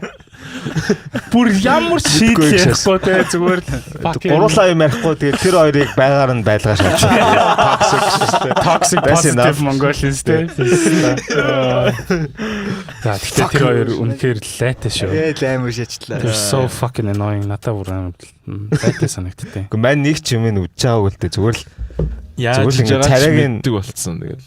Бүр ямар шийдэл ярихгүй те зүгээр л гурлаа юм ярихгүй тэгээ тэр хоёрыг байгаар нь байлгаж авч. Toxic positive Mongolians те. За тэгтээ тэр хоёр үнэхээр лайтай шүү. Амар шачлаа. They're so fucking annoying. Надад бүр амар лайтай санагдтыг. Гэхдээ мань нэг ч юм нь үдж байгаагүй л дээ зүгээр л яаж царайг мэддэг болцсон тэгэл.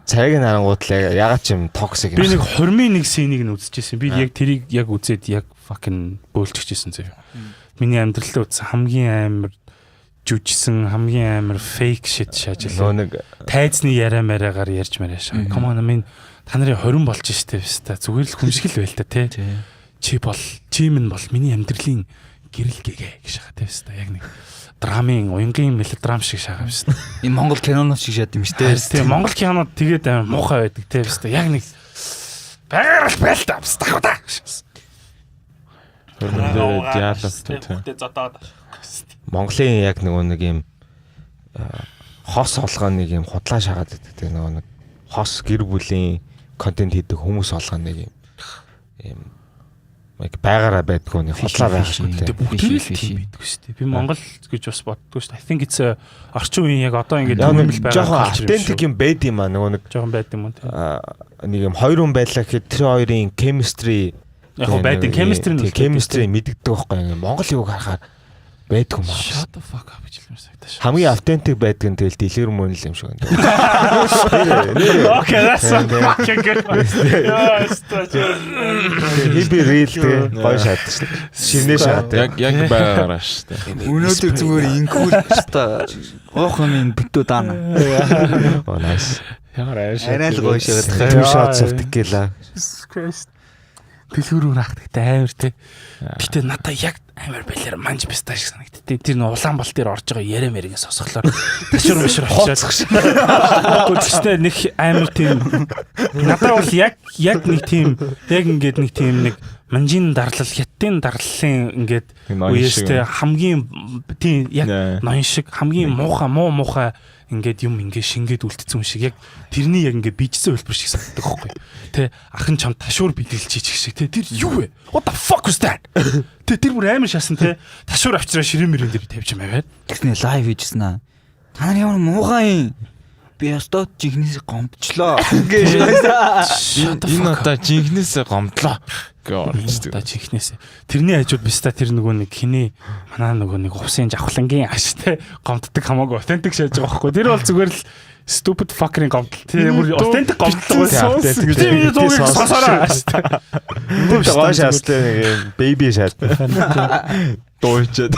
Царайг харангууд л ягаад ч юм токсик юм. Би нэг хормын нэг сценийг нь үзчихсэн. Би яг тэрийг яг үзээд яг fucking бөөлчихжсэн заяа. Миний амьдралдаа үзсэн хамгийн амар жүжигсэн хамгийн амар fake shit шаажлаа. Нэг тайзны яриа мараагаар ярьж марааша. Come on I mean та нарын 20 болж штэ биста. Зүгээр л хүмшгэл байл та те. Чи минь бол миний амьдралын гэрэл гэгээ гэж шахаа те биста. Яг нэг драмын уянгийн мелодрам шиг шагаа биста. Энэ Монгол кинонууд шиг шаад юм штэ. Тийм Монгол кинонууд тэгээд амар муухай байдаг те биста. Яг нэг байгаль байлтаа биста хаа. Монголын яг нэг юм хос олгоо нэг юм худлаа шагаад байдаг нэг хос гэр бүлийн контент хийдэг хүмүүс олгоо нэг юм яг байгаараа байдгүй нэг худлаа байх шиг тийм байдаг шүү дээ. Би Монгол гэж бас боддгоо шүү дээ. I think it's орчин үеийн яг одоо ингэж хөвмөл байгаа. Жохон authentic юм байд юм аа нэг жохон байд юм уу тийм. Нэг юм хоёр хүн байлаа гэхэд тэр хоёрын chemistry яг байдаг chemistry мэддэг байхгүй Монгол юуг харахаар байдгүй маа. Shut the fuck up гэж хэлмээр санагдаж байна. Хамгийн authentic байдаг нь тэгэл дэлгэр мөн л юм шиг байна. Okay, that's fucking good. Хиби real тэгээ гоё шат шүү дээ. Шинэ шат. Яг байгаараа шүү дээ. Өнөөдөр зүгээр инкүүл та гоох юм битүү даана. Oh nice. Ямар арай л гоё шагаад. Two shots of tequila. Дэлгүүрөөр ахтагтай амар те. Гэтэ надаа яг амар байлаар манж бистаа шиг санагдтыг. Тэр н Улаанбаал дээр орж байгаа яриа мэрийн сонсохлоор ташур мшир очиад. Гүцтэй нэг амар тийм. Надаа бол яг нэг тийм яг ингээд нэг тийм нэг манжийн дарлал хятадын дарлалын ингээд үеэстэй хамгийн тийм яг ноён шиг хамгийн муухай ингээд юм ингээд шингээд үлдсэн юм шиг яг тэрний яг ингээд бичсэн хэлбэр шиг санагддаг байхгүй. Тэ ахын чам ташуур бидрэлчих шиг тэ тэр юу вэ? What the fuck was that? Тэ тэр бүр амар шаасан тэ ташуур авчраа ширээн мөрөн дээр тавьж юм аваад. Тэгснэ лайв хийжсэн аа. Та нар ямар муухай юм. Би ястаа жинхнээс гомдчлоо. Энэ одоо жинхнээс гомдлоо. Та чихнээс тэрний хажууд биста тэр нөгөө нэг хиний манаа нөгөө нэг хувсын жавхлангийн аштай гомддаг хамаагүй authentic шааж байгаа байхгүй. Тэр бол зүгээр л stupid fucking гомдол. Тэр бүр authentic гомдол байсан. Тэр зүгээр сонсороо аштай. Тэр гоё шаастай нэг baby шаат. Дуучаад.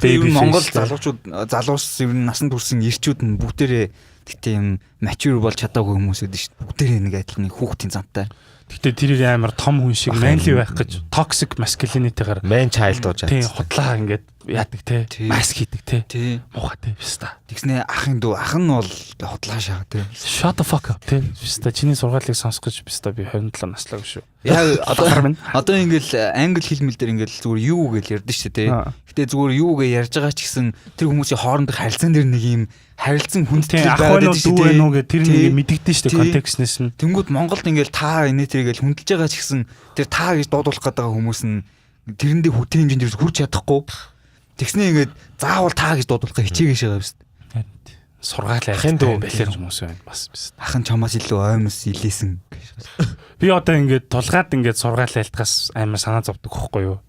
Тэр Монгол залуус ер нь насан турсан ирчүүд нь бүгдээрээ тэгтээ юм mature болж чадаагүй хүмүүс байдаг шүү дээ. Бүгдээрээ нэг адилхан хүүхдийн зантай. Гэтэ тэр амар том хүн шиг manly байх гэж toxic masculinity-гаар man child болж байгаа. Тийм худлаа ингээд яадаг те. Маск хийдэг те. Муухай те. Виста. Тэгснэ ах нь бол худлаа шаа те. Shut the fuck up те. Виста чиний сургаалыг сонсох гэж виста би 27 наслаагүй шүү. Яг одоо ингээл англи хэлмэл дээр ингээл зүгээр юу гэж ярьдэн шүү те. Гэтэ зүгээр юу гэж ярьж байгаа ч гэсэн тэр хүмүүсийн хоорондох харилцаан дээр нэг юм харилцан хүндэтгэл байгаад шүү дээ. Дүү нүгэ тэр нэг мэдэгдэн шүү дээ контекстнээс нь. Тэнгүүд Монголд ингээл та инээ тэргээл хүндэлж байгаа ч гэсэн тэр та гэж дуудуулах гэдэг хүмүүс нь тэрэндээ хүтэн хэмжээнд хүрч чадахгүй. Тэгснэ ингээд заавал та гэж дуудуулахаа хичээгээш байгаа юм шүү дээ. сургаалаа Ахын дүү байлэр хүмүүс байна бас биз. Ахын чамаас илүү оймос илээсэн. Би одоо ингээд тулгаад ингээд сургаалаа алтгаас амар санаа зовдөг хөхгүй юу.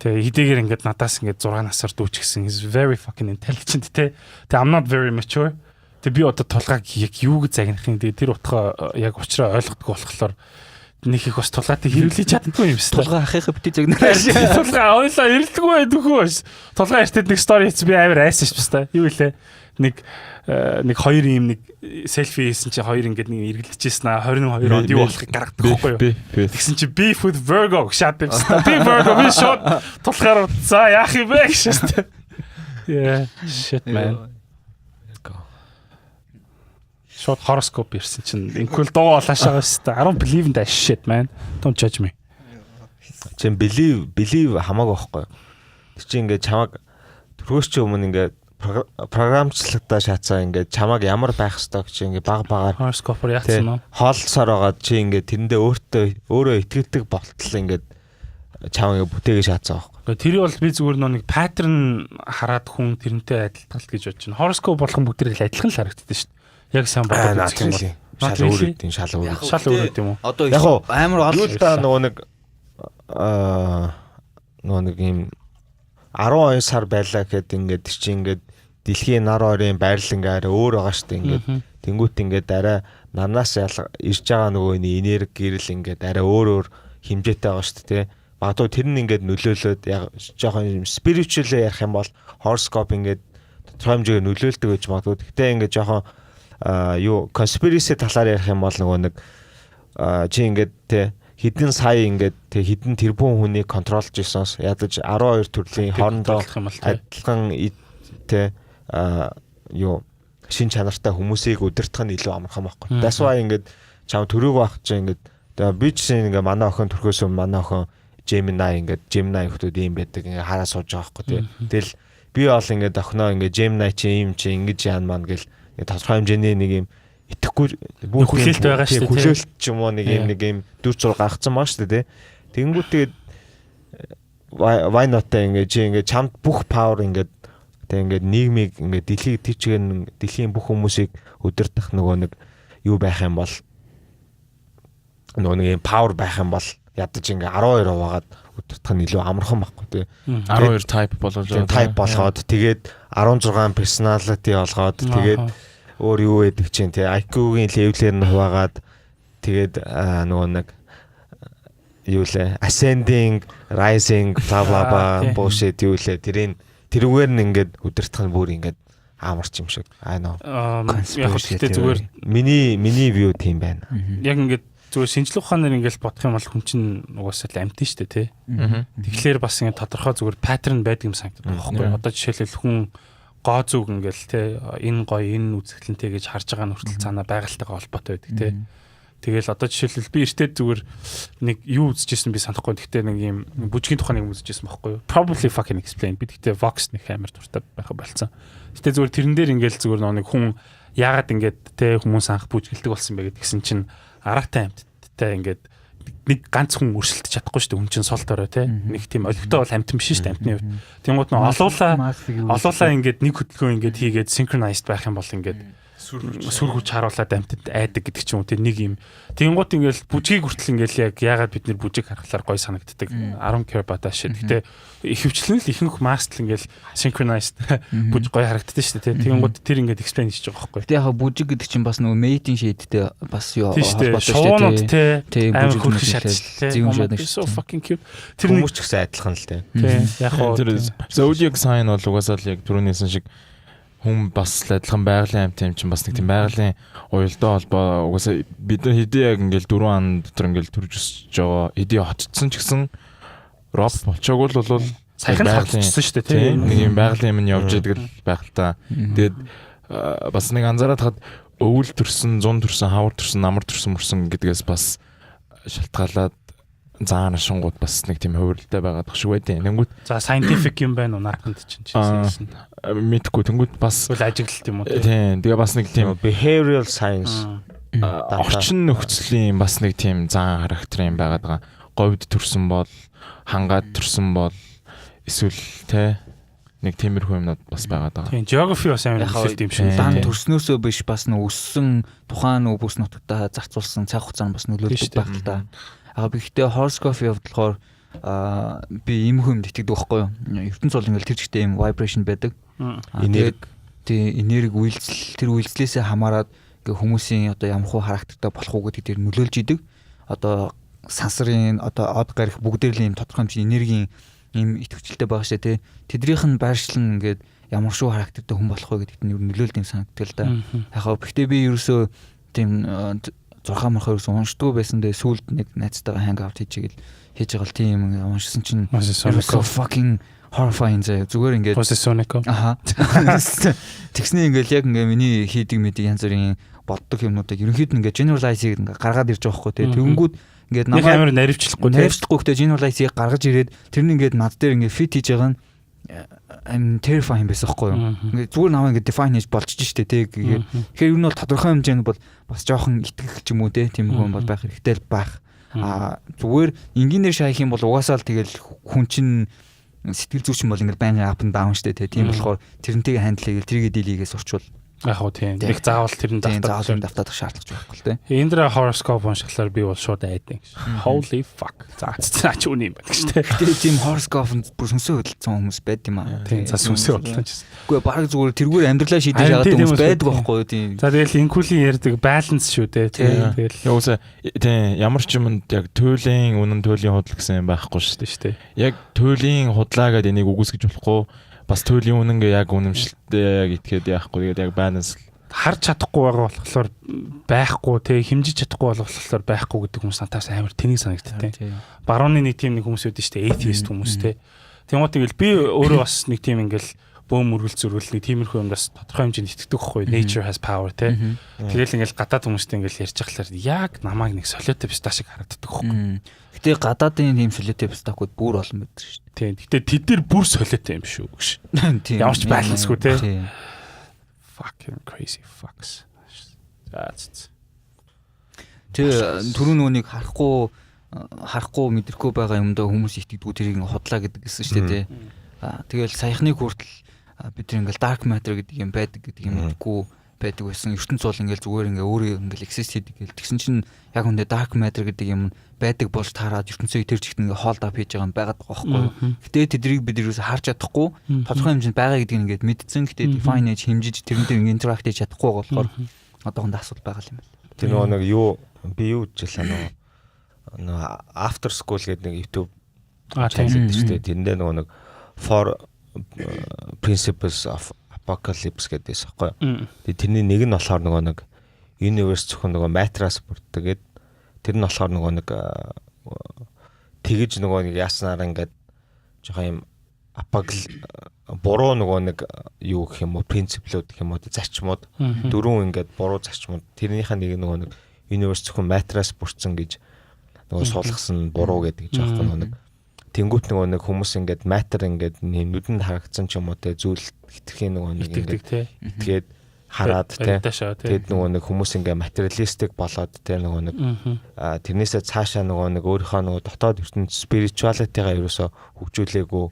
Тэгээ хэдийгээр ингээд надаас ингээд 6 насаар дүүч гисэн is very fucking intelligent те. Тэгээ I'm not very mature. Тэгээ би одоо тулгааг яг юуг загнахын тэгээ тэр утгаа яг уучраа ойлгохгүй болохоор нэг их бас тулгаатыг хэрэглэж чаддгүй юм байна. Тулгаа ахыхаа бити загнаа. Тулгаа ойлоо ирэлдэггүй байдгүй ш. Тулгаа эртэд нэг story би амар айсан ш баста. Юу вэ? Нэг хоёр юм нэг селфи хийсэн чи хоёр ингээд нэг эргэлдэжсэн аа 22 онд юу болохыг гаргадаг байхгүй юу? Тэгсэн чи beef with Virgo шат юмсан. Би Virgo би шот тулгаар за яах юм бэ гэж. Yeah, shit man. Шот horoscope ирсэн чинь инкул дуу болаашаа шүү дээ. I don't believe in that shit man. Don't judge me. Чин believe хамаагүй байхгүй. Тэр чинь ингээд чамаг төрөөс чи өмнө ингээд програмчлагдаа шаацаа ингээд чамаг ямар байх ёстой гэж ингээд багаар horoscope-оор яатсан нь хоолцоор байгаа чи ингээд тэрэндээ өөрөө итгэдэг болтол ингээд чамаг бүтээгээ шаацаа байхгүй. Тэр бол би зүгээр нэг паттерн хараад хүн тэрнтэй адилтгал гэж бодож байна. Horoscope болгон бүгд л адилхан л харагддаг шүү дээ. Яг сайн бодож үзэх юм. Шал өөр юм уу? Одоо яг амар юу та нөгөө нэг юм 12 сар байлаа гэхэд ингээд чи ингээд дэлхийн нар орын байрал ингээд өөр байгаа шүү дээ ингээд тэнгуут ингээд арай нарнаас ирж байгаа нөгөө энерги гэрэл ингээд арай өөр хэмжээтэй байгаа шүү дээ. Магадгүй тэр нь ингээд нөлөөлөд яг жоохон spiritual ярих юм бол horoscope ингээд тодорхой хэмжээгээр нөлөөлдөг гэж магадгүй. Гэхдээ ингээд жоохон юу conspiracy талаар ярих юм бол нөгөө нэг чи ингээд те хідэн сая ингээд те хідэн тэрбум хүнийг контролж ийсэнс ядаж 12 төрлийн хоорондоо адилхан те юу шин чанартай хүмүүсийг удирдах нь илүү амархан байхгүй. That's why ингээд чам төрөг байх чи ингээд би ч ингээд манай охин төрхөөс манай охин Gemini хүмүүс ийм байдаг ингээд хараа сууж байгаа байхгүй те. Тэгэл би бол ингээд охиноо ингээд Gemini чи ийм чи ингэж яан маань гэл тодорхой хэмжээний нэг юм итгэхгүй бүх хүлээлт байгаа шүү дээ. Хүлээлт ч юм уу нэг юм дүр зур гаргацсан маа шүү дээ. Тэнгүүтээ why not ингээд чамд бүх power ингээд ингээд нийгмийг ингээд дэлхийн бүх хүмүүсийг удирдах нөгөө нэг юу байх юм бол нөгөө нэг юм power байх юм бол ядаж ингээд 12 хуваагаад удирдах нь илүү амархан байхгүй тий. 12 type болгоод тэгээд 16 personality болгоод тэгээд өөр юу гэдэг чинь тий IQ-гийн левелээр нь хуваагаад тэгээд нөгөө нэг юу лээ ascending rising bla bla bla bullshit юу лээ тэрүүгээр нь ингээд удирдах нь бүр ингээд амарч юм шиг I know яг гэхдээ зүгээр миний view тийм байна. Яг ингээд зүгээр шинжлэх ухаанаар ингээд бодох юм бол хүн чинь угаасаа л амтэн шүү дээ тий. Тэгэхээр бас ингээд тодорхой зүгээр паттерн байдаг юм санагдаад байгаа байхгүй. Одоо жишээлбэл хүн гоо зүг ингээл те энэ гоё энэ үзэсгэлэнтэй гэж харж байгаа нь хүртэл цаана байгальтайгаа холбоотой байдаг те. Тэгэл одоо жишээлбэл би эртээ зүгээр нэг юу үзчихсэн би санахгүй. Гэхдээ нэг юм бүжгийн тухайн нэг үзчихсэн байхгүй юу? Probably fucking explain. Би гэхдээ Vox нэг амар дуртай байха болцсон. Гэтэ зүгээр тэрэн дээр ингээл зүгээр нэг хүн яагаад ингээд те хүмүүс анх бүжгэлдэг болсон бэ гэдгсэн чинь аргатай амьтдтай ингээд нэг ганц хүн өрсөлдөж чадахгүй шүү дээ. Хүн чинь сул дорой те. Нэг тийм олигтой бол амтэн биш шүү дээ амтны хувьд. Тэнгууд нөө олуулаа ингээд нэг хөдөлгөөн ингээд хийгээд synchronized байх юм бол ингээд сүр хүч харуулад амтд айдаг гэдэг ч юм уу те нэг юм. Тэнгууд ингээд бүжгийг хүртэл ингээд яг яагаад бид нэр бүжиг харахаар гоё санагддаг. 10 care about that shit. Гэтэ ихэвчлэн л ихэнх master ингээд synchronized бүжиг гоё харагддаг шүү дээ те. Тэнгууд тэр ингээд explain хийж байгаа байхгүй. Гэтэ яг бүжиг гэдэг чинь бас нөгөө mating shade-тэй бас юу холбоотой шүү дээ те. Амар хөрх шатчлээ. So fucking cute. Тэр хүмүүс ч гэсэн адилхан л те. Яг хоо zodiac sign бол угаасаа л яг түрүүнийсэн шиг хүн бас адилхан байгалийн амт юм чинь бас нэг тийм байгалийн уялдаа холбоо угаасаа бид нар хэдий яг ингээл 4 ан дотор ингээл төрж өсөж байгаа хэдий хотцсон ч гэсэн роб болчоог бол саяхан хотцсон шүү дээ тийм нэг юм байгалийн юм явж идэг л байх л та. Тэгээд бас нэг анзаараад хад өвөл төрсөн, зун төрсөн, хавар төрсөн, намар төрсөн мөрсөн гэдгээс бас шалтгаалаад заана шингууд бас нэг тийм хувирлтай байгаад шиг байдیں۔ Тэнгүүт за scientific юм байна уу наадханд чинь мэдгүй тэнгүүт бас үл ажиглалт юм уу тийм тэгээ бас нэг тийм behavioral science орчин нөхцөлийн бас нэг тийм зан характер юм байгаад байгаа. Говьд төрсөн бол хангаад төрсөн бол эсвэл те нэг тиймэрхүү юмнууд бас байгаад байгаа. Тийм geography бас амар нөлөөлт юм шиг. Дан төрснөөсөө биш бас нэг өссөн тухайн бүс нутагтаа зарцуулсан цаг хугацаанд бас нөлөөлдөг байх л да. Гэхдээ horoscope явуулахаар би ийм хүнд итгэдэг байхгүй юу? ертөнц бол ингээл тэр чигтээ ийм vibration байдаг. Тэгээд энерги үйлдэл тэр үйлдэлээсээ хамаарат ингээ хүмүүсийн одоо ямар хуу характертай болох уу гэдэг дээр нөлөөлж идэг. Одоо сансарын одоо од гарих бүгдээр л ийм тодорхой хэмжээний энергийн ийм итгэвчтэй байгаа шүү дээ. Тэднийх нь байршлан ингээд ямар шүү характертай хүн болох вэ гэдэгт нь нөлөөлд юм санагддаг л да. Яхаа гэхдээ би ерөөсөө тийм 6 мархаа ерөөсөө уншдаггүй байсан дээ. Сүүлд нэг найзтайгаа hang out хийж байгаа л тийм уншсан чинь ерөөсөө fucking horrifying зүгээр ингээд аха тэгснэ ингээд яг ингээд миний хийдэг мэдээ янз бүрийн боддог юмнуудыг ерөнхийд нь ингээд generalize-ийг ингээд гаргаад ирж байгаа хгүй тий. Тэгэнгүүт ингээд намайг амар наривчлахгүй гэхдээ generalize-ийг гаргаж ирээд тэр нь ингээд над дээр ингээд fit хийж байгаа нь I'm terrifying байсан хгүй юу. Ингээд зүгээр намайг ингээд define хийж болчих штэ тий. Тэгэхээр юу нь бол тодорхой хэмжээнд бол бас жоохон итгэх ч юм уу тий. Тийм хүн бол байх хэрэгтэй л байх. Зүгээр энгийнээр шаах юм бол угаасаа л тэгэл хүн чинь сэтгэл зүйчин бол ингээд байнгын up and down штэ тийм болохоор тэрнтэйг хандлыг тэргээ дийлийгээс урчвал яг хөө тийм нэг заавал тэрэн давтаадах шаардлагатай байхгүй л тийм. Эндра horoscope уншихлаар би бол шууд айдаг. Holy fuck. За ч үний юм байна штэ. Тэгээ тийм horoscope бүр сүнсээ хөдөлсөн хүмүүс байд юм аа. Тийм за сүнсээ хөдөлсөн. Үгүй баг зүгээр тэргээр амьдралаа шийдэж байгаа хүмүүс байдаг байхгүй юу тийм. За тэгэл инкулийн ярьдаг balance шүү дээ тийм. Тэгэл яваасаа тийм ямар ч юмд яг туйлын үнэн туйлын худал гэсэн юм байхгүй шүү дээ. Яг туйлын худлаа гэдэг энийг үгүйсгэж болохгүй. Бас туйлын үнэн гэ яг үнэмшилтэй яг итгээд яахгүй тэгээд яг balance харж чадахгүй байгаа болохоор байхгүй те хэмжиж чадахгүй болохоор байхгүй гэдэг хүмүүс натаас амар тэнийг санагдтыг те. Барууны нэг тийм нэг хүмүүс үүдэн штэ atheist хүмүүс те. Тэгмээ тэгэл би өөрөө бас нэг тийм ингээл бөөм мөргөл зөргөл нэг тиймэрхүү юм бас тодорхой хэмжээнд итгэдэг байхгүй nature has power те. Тэгэл ингээл гадаад хүмүүстэй ингээл ярьж байхлаар яг намайг нэг солиотой писта шиг харагддаг байхгүй. Гэтэ гадаадын тийм солиотой пистакууд бүр олон байдаг шүү дээ. Тийм. Гэтэ тэд нар бүр солиотой юм шүү гэж. Ямар ч байлансгүй те. Fucking crazy fucks. That's. Түрүү нүунийг харахгүй мэдрэхгүй байгаа юмдаа хүмүүс итгэдэггүй тэрийг худлаа гэдэг гэсэн шүү дээ. Тэгэл саяхны хүртэл бид ингээл dark matter гэдэг юм байдаг гэдэг юм үгүй байдаг байсан. ертөнц бол ингээл зүгээр ингээ өөрөө ингээл exist хийдэг гэл. Тэгсэн чинь яг үндэ dark matter гэдэг юм байдаг болж таараад ертөнцөө тэр чигт ингээ hold up хийж байгаа юм байгаад байгаа байхгүй юу. Гэтэ тэдрийг бид юус харж чадахгүй тодорхой хэмжээнд байгаа гэдгийг ингээд мэдсэн. Гэтэ define хийж хэмжиж тэрнтэй interact хийж чадахгүй болохоор одоохондоо асуудал байгаа юм байна. Тэр нэг юу би юу гэжлээ нөгөө after school гэдэг нэг YouTube channel гэдэг чинь тэрэндээ нөгөө нэг for principles of apocalypse гэдээс аахгүй. Тэгээ тэрний нэг нь болохоор нөгөө нэг universe зөвхөн нөгөө matter-аас бүрддэг гэдэг. Тэр нь болохоор нөгөө нэг тэгэж нөгөө нэг яаснаар ингээд жоохон юм буруу нөгөө нэг юу гэх юм уу принциплүүд гэх юм уу зарчмууд дөрөв ингээд буруу зарчмууд тэрнийхээ нэг нөгөө нэг universe зөвхөн matter-аас бүрдсэн гэж нөгөө суулгасан буруу гэдэг ч аахгүй нөгөө нэг тэнгуут нөгөө нэг хүмүүс ингээд matter ингээд нүдэнд харагдсан ч юм уу те зүйл хитрхийн нөгөө нэг ингээд тэгээд хараад те тэгээд нөгөө нэг хүмүүс ингээ материалистик болоод те нөгөө нэг тэрнээсээ цаашаа нөгөө нэг өөрийнхөө нөгөө дотоод ертөнд spirituality-га ерөөсө хөгжүүлээгүй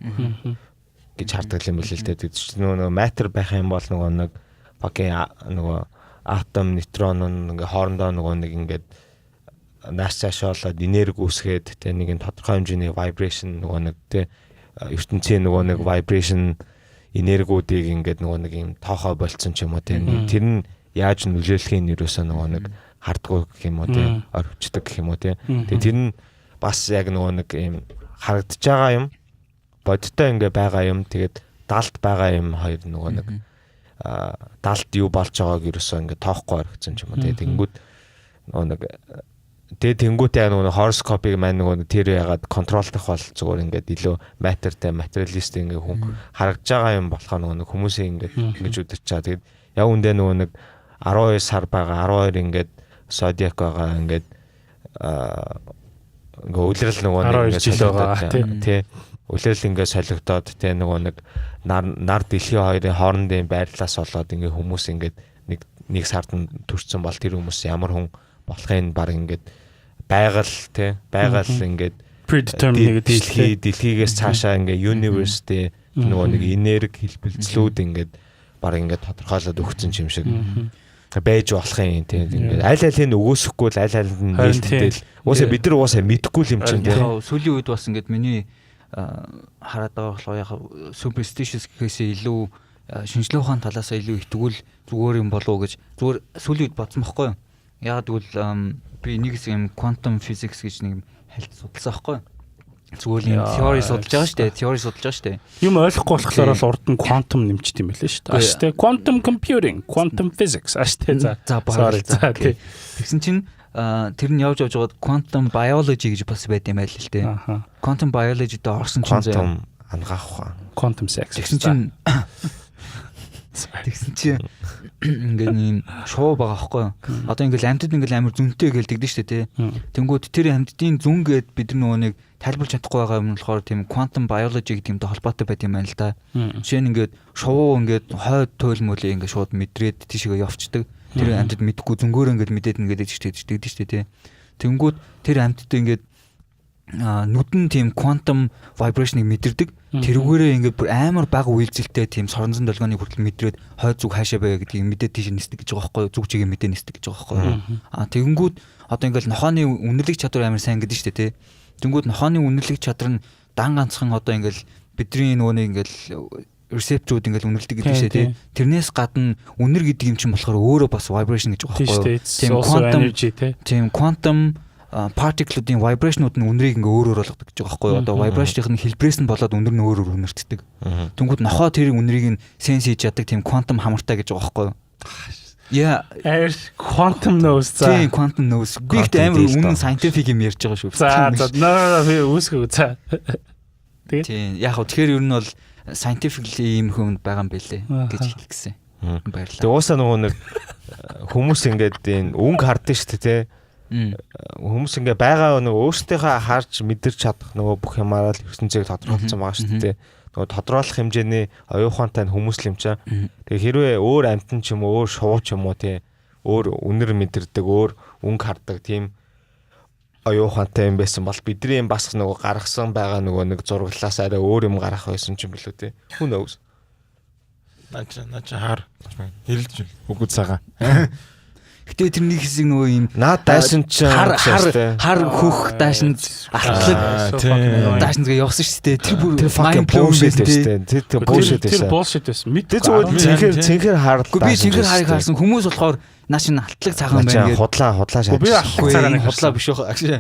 гэж хардаг юм билээ л те. Тэгээд нөгөө matter байх юм бол нөгөө нэг fucking нөгөө атом нейтрон ингээ хоорондоо нөгөө нэг ингээд нааш цаашаа болоод энерги үүсгээд те нэг тодорхой хэмжээний vibration нөгөө нэг те ертөнцийн нөгөө нэг vibration энергиудыг ингээд нөгөө нэг юм тоохоо болцсон ч юм уу тийм тэр нь яаж нөлөөлөхийг нэрөөсөө нөгөө нэг хардгуу гэх юм уу тийм орчдөг гэх юм уу тийм тэгээ тэр нь бас яг нөгөө нэг юм харагдаж байгаа юм бодиттой ингээ байгаа юм тэгээд далд байгаа юм хоёр нөгөө нэг далд юу болж байгааг ерөөсөө ингээ тоохгүй орчихсон ч юм уу тийм тэнгүүд нөгөө нэг тэгээ тэнгүүтээ нөгөө хороскопыг маань нөгөө тэр ягаад контролдох бол зүгээр ингээд илүү матертай материалист ингээ хүн харагдж байгаа юм болохоо нөгөө хүмүүсийн ингээд ингэж үдэрч чаа. Тэгээд яг үндэ нөгөө нэг 12 сар байгаа 12 ингээд зодиак байгаа ингээд ингээ үлрэл нөгөө нэг ингээд солигдоод тий үлрэл ингээ солигдоод тий нөгөө нэг нар дэлхийн хоёрын хоорондын байрлалаас болоод ингээ хүмүүс ингээд нэг сард төрсэн бол тэр хүмүүс ямар хүн болохын баг ингээд байгаль те байгаль ингээд predetermined дэлхийгээс цаашаа ингээд universe те нөгөө нэг энерги хэлбэлцлүүд ингээд баг ингээд тодорхойлоод өгсөн юм шиг байж болох юм тийм ингээд аль алийг өгөөсөхгүй л аль алийг нь нээлтдэл уусаа бид нар уусаа мэдэхгүй юм чинь тийм сүүлийн үед бас ингээд миний хараад байгаа болохоор яг superstitious гэхээсээ илүү шинжлэх ухааны талаас илүү итгүүл зүгээр юм болов уу гэж зүгээр сүүлийн үед бодсон байхгүй юу. Яг тэгвэл би нэг юм quantum physics гэж нэг хальт судалсан байхгүй юу. Зүгээр юм theory судалж байгаа шүү дээ. Theory судалж байгаа шүү дээ. Юм ойлгохгүй болохоор л урд нь quantum нэмчт юм байлээ шүү дээ. Аштай quantum computing, quantum physics аштай за. Тэгсэн чинь тэр нь явж байгаад quantum biology гэж бас байд юм байл л дээ. Quantum biology дээр орсон чинь quantum ангаах ухаан. Quantum sex. Тэгсэн чинь ингээд юм шоу байгаа байхгүй юу. Одоо ингээд амьтад ингээд амар зүнтэй гээл тэгдэж штэ тий. Тэнгүүд тэр амьтдын зүн гээд бид нөгөө нэг тайлбарч чадахгүй байгаа юм болохоор тийм quantum biology гэдэг юмтай холбоотой байт юм байна л да. Жишээ нь ингээд шоу ингээд хойд туйлмөлий ингээд шууд мэдрээд тийшээ явцдаг. Тэр амьтад мэдхгүй зүнгөөр ингээд мэдээд ингээд тэгдэж штэ тий. Тэнгүүд тэр амьтад ингээд нүдэн тийм quantum vibration-ыг мэдэрдэг. Тэрүүгээрээ ингээд бүр амар бага үйлдэлтэй тийм соронзон долгионы хүртэл мэдрээд хойд зүг хаашаа байга гэдгийг мэдээд тийш нисдэг гэж байгаа байхгүй юу? Зүг чигээ мэдээ нисдэг гэж байгаа байхгүй юу? Тэгэнгүүт одоо ингээд нохооны үнэрлэг чадвар амар сайн гэдэг нь шүү дээ тий. Тэнгүүд нохооны үнэрлэг чадвар нь дан ганцхан одоо ингээд бидний нөгөө нэг ингээд ресепторууд ингээд үнэрлдэг гэдэг шүү дээ тий. Тэрнээс гадна үнэр гэдэг юм чинь болохоор өөрөө бас vibration гэж байгаа байхгүй юу? Тийм quantum energy тий. Тийм quantum particle-уудын vibration-ууд нь үнэрийг ингээ өөрөөр болгодог гэж байгаа байхгүй юу? Одоо vibration-ийн хэлбэрээс нь болоод үнэр нь өөрөөр үнэртдэг. Тэнгүүд нохоо тэр үнэрийг нь sense хийж яадаг тийм quantum хамартай гэж байгаа байхгүй юу? Яа, quantum knows. Тийм, quantum knows. Би ихтэй амар үнэн scientific юм ярьж байгаа шүү. За, би үүсгөө за. Тийм, яг хөө тэгэхээр ер нь бол scientifically ийм хүнд байгаа юм байлээ гэж хэлэх гэсэн. Баярлалаа. Тэгээ уусаа нөгөө нэг хүмүүс ингээд энэ өнгө хардсан шүү дээ тий. Хүмүүс ингээ байгаа нөгөө өөрсдийнхөө харж мэдэрч чадах нөгөө бүх юмараа л ертөнцийг тодорхойлсон байгаа шүү дээ. Нөгөө тодорхойлох хэмжээний оюухантай хүмүүс л юм чаа. Тэгээ хэрвээ өөр амтан ч юм уу, өөр шувуу ч юм уу тий, өөр үнэр мэдэрдэг, өөр өнгө хардаг тийм оюухантай юм байсан бол бидний юм бас нөгөө гаргасан байгаа нөгөө нэг зураглалаас арай өөр юм гарах байсан ч юм билүү тий. Who knows? Нача хар. Хэлж үгүй цагаа. Гэтэ тэрний хэсэг нөгөө юм наад дайсан ч хар хөх даашин алтлаг даашин згээ явсан шүү дээ. Тэр бүр fucking bullshit шүү дээ. Тэр bullshit байсан. Тэр bullshit байсан. Мэдээ зүгээр цэнхэр хар. Гэхдээ би цэнхэр харыг харсан хүмүүс болохоор нааш н алтлаг цагаан байна гэдэг. Худлаа шаад. Би алтлаг цагаан худлаа биш үү?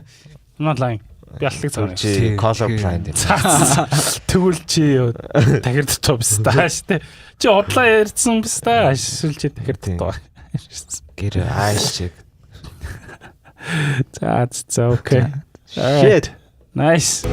Not lying. Би алтлаг цагаан. Чи color blind. Тэгвэл чи дахирд тоо биш таа штэ. Чи худлаа ярьсан биш таа. Эсвэл чи дахирд тоо. Гэр ааш. That's okay. Shit. Nice.